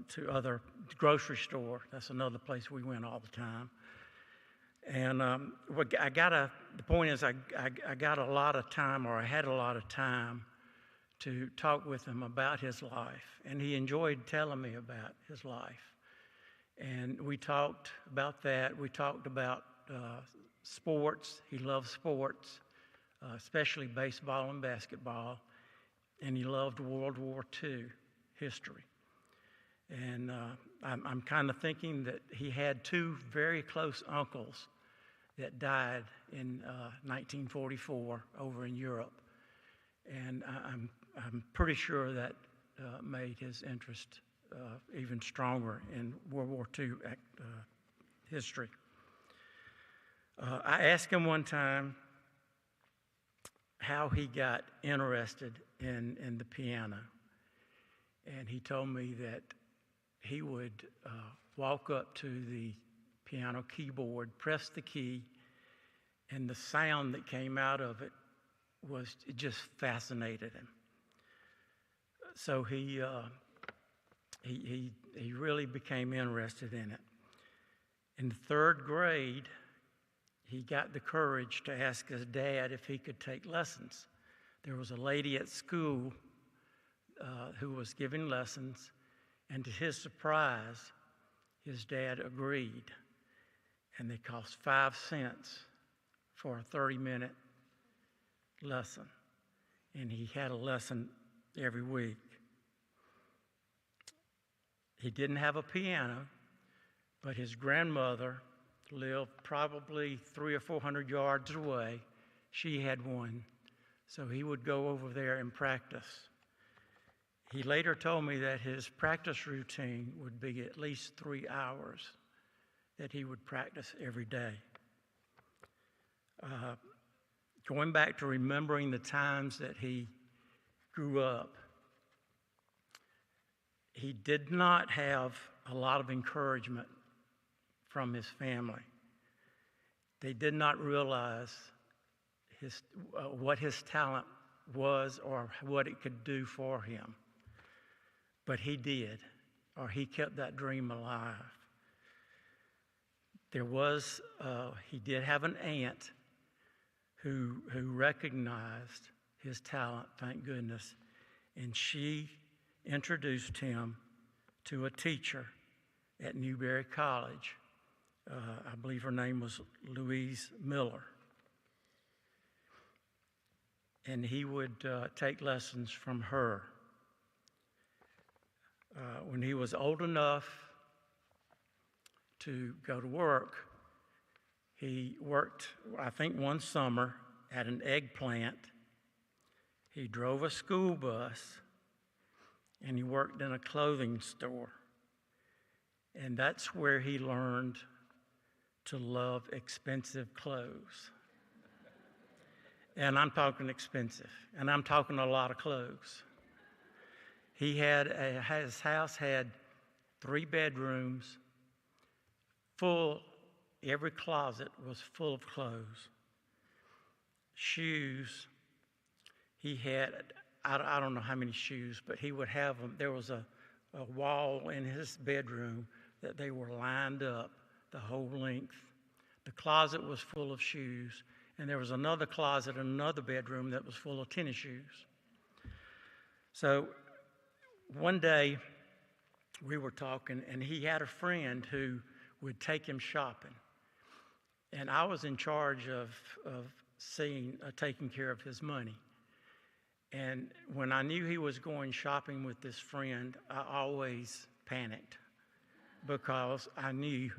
to other grocery store. That's another place we went all the time. And the point is I got a lot of time, or I had a lot of time to talk with him about his life, and he enjoyed telling me about his life. And we talked about that. We talked about sports. He loved sports, especially baseball and basketball, and he loved World War II history. And I'm kind of thinking that he had two very close uncles that died in 1944 over in Europe. And I'm pretty sure that made his interest even stronger in World War II history. I asked him one time how he got interested in the piano. And he told me that he would walk up to the piano keyboard, press the key, and the sound that came out of it it just fascinated him. So he really became interested in it. In the 3rd grade, he got the courage to ask his dad if he could take lessons. There was a lady at school who was giving lessons, and to his surprise, his dad agreed. and they cost 5 cents for a 30-minute lesson. And he had a lesson every week. He didn't have a piano, but his grandmother lived probably 300 or 400 yards away. She had one, so he would go over there and practice. He later told me that his practice routine would be at least 3 hours that he would practice every day. Going back to remembering the times that he grew up, he did not have a lot of encouragement from his family. They did not realize what his talent was or what it could do for him. But he did, or he kept that dream alive. He did have an aunt who recognized his talent, thank goodness, and she introduced him to a teacher at Newberry College. I believe her name was Louise Miller. And he would take lessons from her. When he was old enough to go to work, he worked, I think, one summer at an egg plant. He drove a school bus, and he worked in a clothing store. And that's where he learned to love expensive clothes. And I'm talking expensive, and I'm talking a lot of clothes. His house had 3 bedrooms, every closet was full of clothes. Shoes, he had, I don't know how many shoes, but he would have them. There was a wall in his bedroom that they were lined up the whole length. The closet was full of shoes, and there was another closet in another bedroom that was full of tennis shoes. So one day we were talking, and he had a friend who would take him shopping. And I was in charge of taking care of his money. And when I knew he was going shopping with this friend, I always panicked because I knew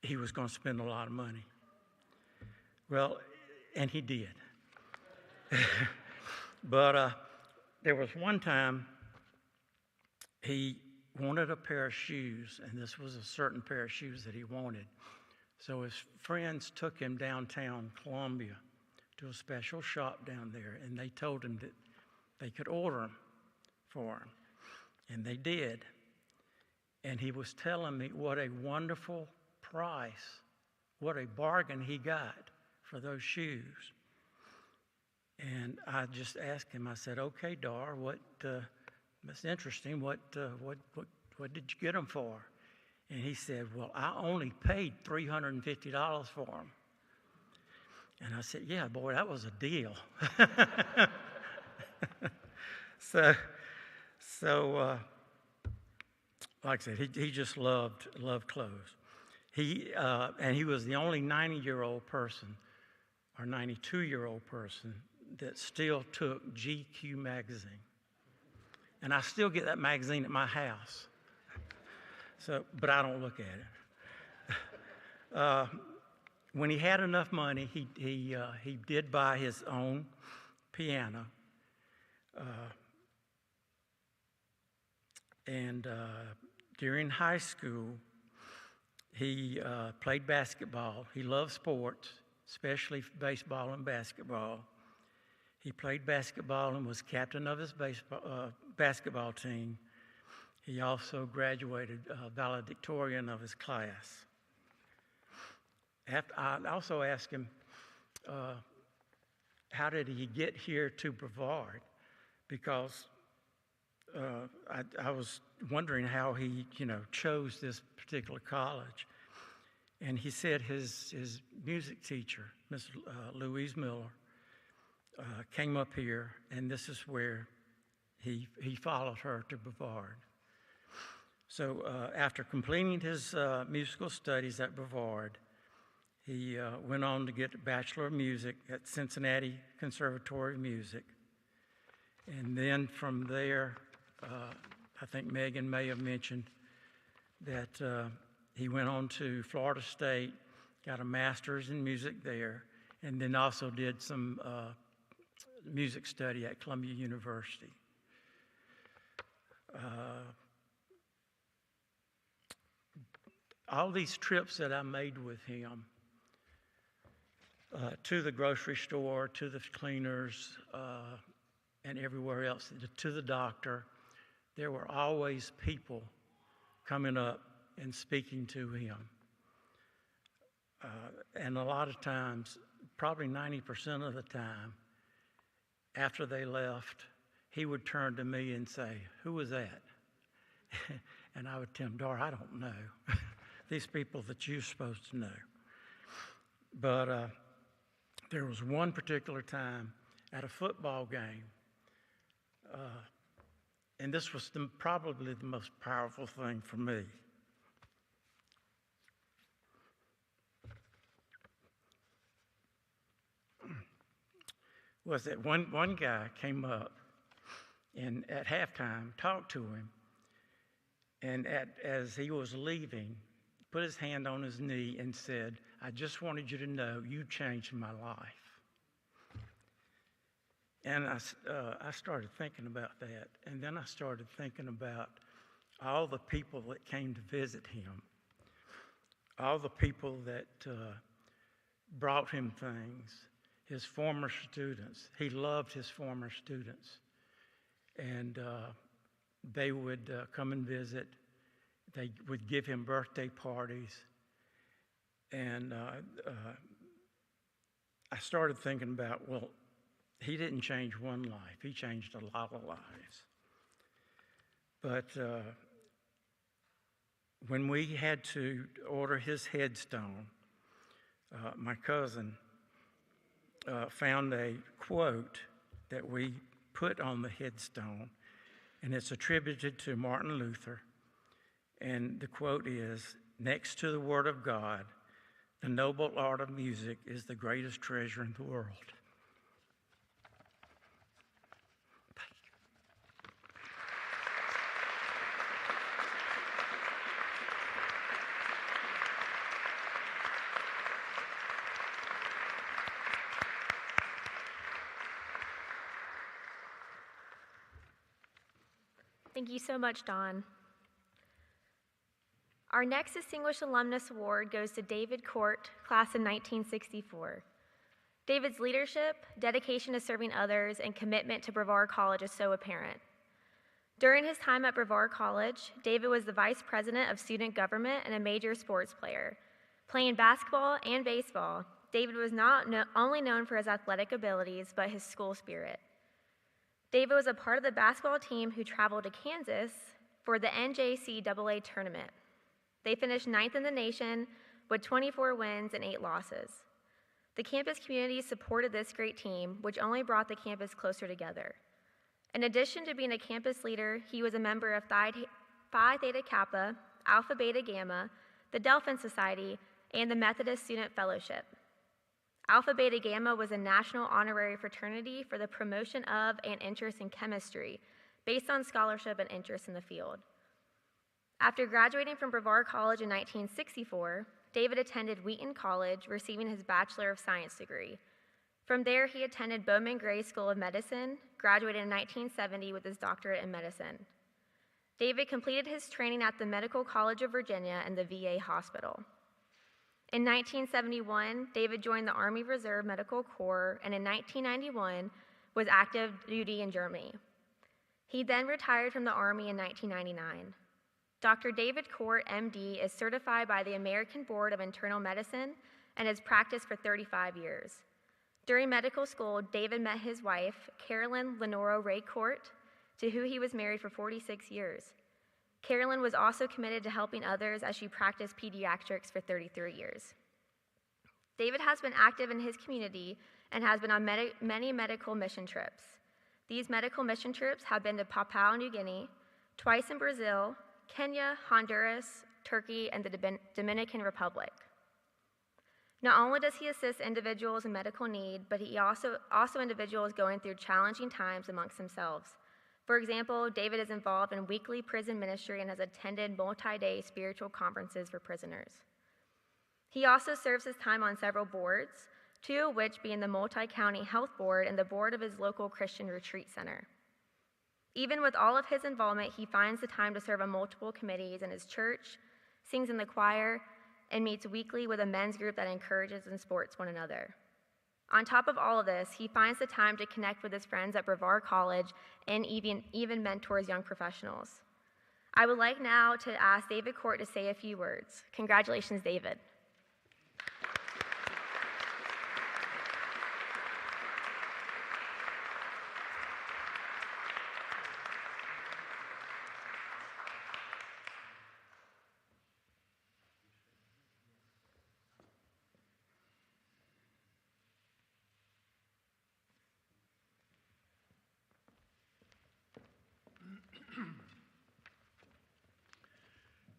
he was going to spend a lot of money. Well, and he did. But there was one time he wanted a pair of shoes, and this was a certain pair of shoes that he wanted. So his friends took him downtown Columbia to a special shop down there, and they told him that they could order them for him. And they did. And he was telling me what a wonderful price, what a bargain he got for those shoes. And I just asked him, I said, okay, Dar, that's interesting, what did you get them for? And he said, well, I only paid $350 for them. And I said, yeah, boy, that was a deal. So like I said, he just loved clothes. And he was the only 90-year-old person or 92-year-old person that still took GQ magazine. And I still get that magazine at my house. But I don't look at it. When he had enough money, he did buy his own piano. And during high school, he played basketball. He loved sports, especially baseball and basketball. He played basketball and was captain of his basketball team. He also graduated valedictorian of his class. I also asked him, how did he get here to Brevard? Because I was wondering how he, chose this particular college. And he said his music teacher, Miss Louise Miller, came up here, and this is where he followed her to Brevard. So after completing his musical studies at Brevard, he went on to get a Bachelor of Music at Cincinnati Conservatory of Music. And then from there, I think Megan may have mentioned that he went on to Florida State, got a master's in music there, and then also did some music study at Columbia University. All these trips that I made with him to the grocery store, to the cleaners, and everywhere else, to the doctor, there were always people coming up and speaking to him. And a lot of times, probably 90% of the time, after they left, he would turn to me and say, "Who was that?" And I would tell him, "Dar, I don't know." These people that you're supposed to know. But there was one particular time at a football game, and this was probably the most powerful thing for me. Was that one guy came up and at halftime talked to him, and as he was leaving, put his hand on his knee and said, "I just wanted you to know you changed my life." And I started thinking about that, and then I started thinking about all the people that came to visit him, all the people that brought him things, his former students. He loved his former students, and they would come and visit. They would give him birthday parties, and I started thinking about, well, he didn't change one life. He changed a lot of lives. But when we had to order his headstone, my cousin found a quote that we put on the headstone, and it's attributed to Martin Luther. And the quote is, "Next to the Word of God, the noble art of music is the greatest treasure in the world." Thank you so much, Don. Our next Distinguished Alumnus Award goes to David Court, class of 1964. David's leadership, dedication to serving others, and commitment to Brevard College is so apparent. During his time at Brevard College, David was the vice president of student government and a major sports player. Playing basketball and baseball, David was not only known for his athletic abilities, but his school spirit. David was a part of the basketball team who traveled to Kansas for the NJCAA tournament. They finished 9th in the nation with 24 wins and 8 losses. The campus community supported this great team, which only brought the campus closer together. In addition to being a campus leader, he was a member of Phi Theta Kappa, Alpha Beta Gamma, the Delphin Society, and the Methodist Student Fellowship. Alpha Beta Gamma was a national honorary fraternity for the promotion of and interest in chemistry, based on scholarship and interest in the field. After graduating from Brevard College in 1964, David attended Wheaton College, receiving his Bachelor of Science degree. From there, he attended Bowman Gray School of Medicine, graduated in 1970 with his doctorate in medicine. David completed his training at the Medical College of Virginia and the VA hospital. In 1971, David joined the Army Reserve Medical Corps, and in 1991 was active duty in Germany. He then retired from the Army in 1999. Dr. David Court, MD, is certified by the American Board of Internal Medicine and has practiced for 35 years. During medical school, David met his wife, Carolyn Lenora Ray Court, to who he was married for 46 years. Carolyn was also committed to helping others as she practiced pediatrics for 33 years. David has been active in his community and has been on many medical mission trips. These medical mission trips have been to Papua New Guinea, twice in Brazil, Kenya, Honduras, Turkey, and the Dominican Republic. Not only does he assist individuals in medical need, but he also individuals going through challenging times amongst themselves. For example, David is involved in weekly prison ministry and has attended multi-day spiritual conferences for prisoners. He also serves his time on several boards, 2 of which being the Multi-County Health Board and the board of his local Christian retreat center. Even with all of his involvement, he finds the time to serve on multiple committees in his church, sings in the choir, and meets weekly with a men's group that encourages and supports one another. On top of all of this, he finds the time to connect with his friends at Brevard College and even mentors young professionals. I would like now to ask David Court to say a few words. Congratulations, David.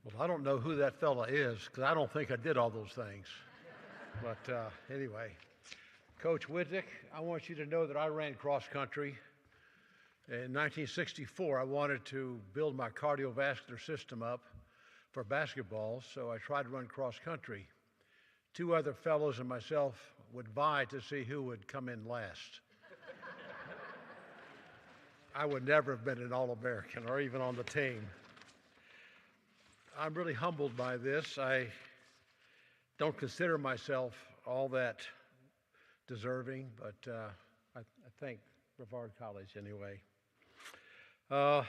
Well, I don't know who that fella is because I don't think I did all those things. But anyway, Coach Whittick, I want you to know that I ran cross country. In 1964, I wanted to build my cardiovascular system up for basketball, so I tried to run cross country. 2 other fellows and myself would vie to see who would come in last. I would never have been an All-American or even on the team. I'm really humbled by this. I don't consider myself all that deserving, but I thank Brevard College anyway. I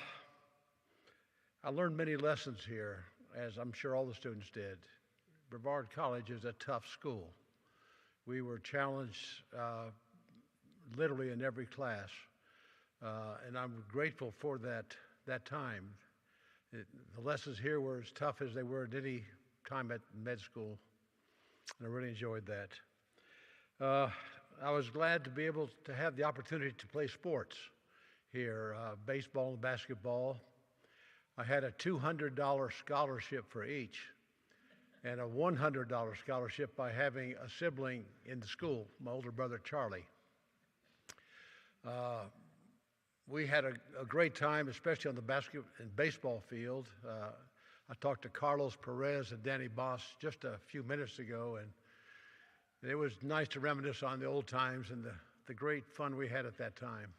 learned many lessons here, as I'm sure all the students did. Brevard College is a tough school. We were challenged literally in every class, and I'm grateful for that time. The lessons here were as tough as they were at any time at med school, and I really enjoyed that. I was glad to be able to have the opportunity to play sports here, baseball and basketball. I had a $200 scholarship for each and a $100 scholarship by having a sibling in the school, my older brother Charlie. We had a great time, especially on the basket and baseball field. I talked to Carlos Perez and Danny Boss just a few minutes ago, and it was nice to reminisce on the old times and the great fun we had at that time.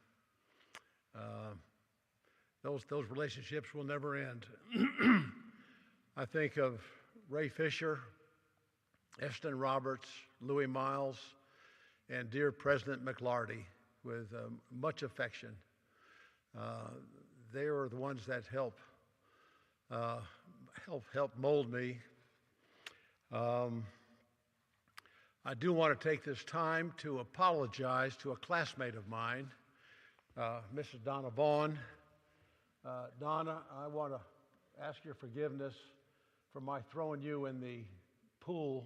Those relationships will never end. I think of Ray Fisher, Eston Roberts, Louis Miles, and dear President McLarty with much affection. They are the ones that help mold me. I do want to take this time to apologize to a classmate of mine, Mrs. Donna Vaughn. Donna, I want to ask your forgiveness for my throwing you in the pool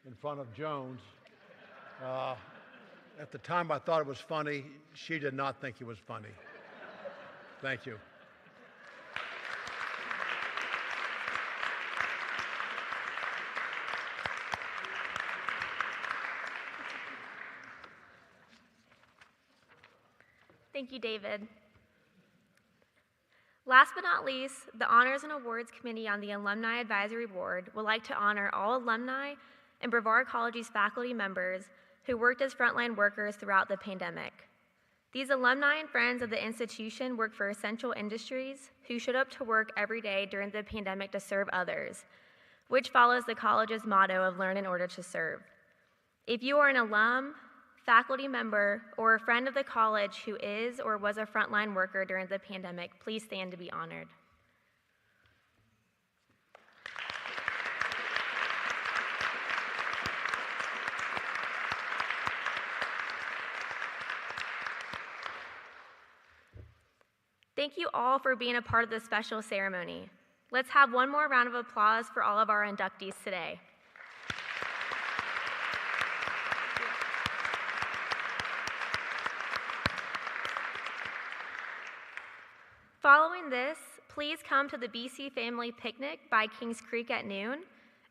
in front of Jones. At the time I thought it was funny. She did not think it was funny. Thank you. Thank you, David. Last but not least, the Honors and Awards Committee on the Alumni Advisory Board would like to honor all alumni and Brevard College's faculty members who worked as frontline workers throughout the pandemic. These alumni and friends of the institution work for essential industries who showed up to work every day during the pandemic to serve others, which follows the college's motto of learn in order to serve. If you are an alum, faculty member, or a friend of the college who is or was a frontline worker during the pandemic, please stand to be honored. Thank you all for being a part of this special ceremony. Let's have one more round of applause for all of our inductees today. Following this, please come to the BC Family Picnic by Kings Creek at noon.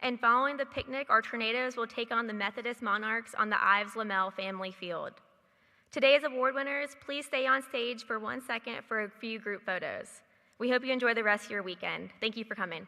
And following the picnic, our Tornadoes will take on the Methodist Monarchs on the Ives Lamel Family Field. Today's award winners, please stay on stage for 1 second for a few group photos. We hope you enjoy the rest of your weekend. Thank you for coming.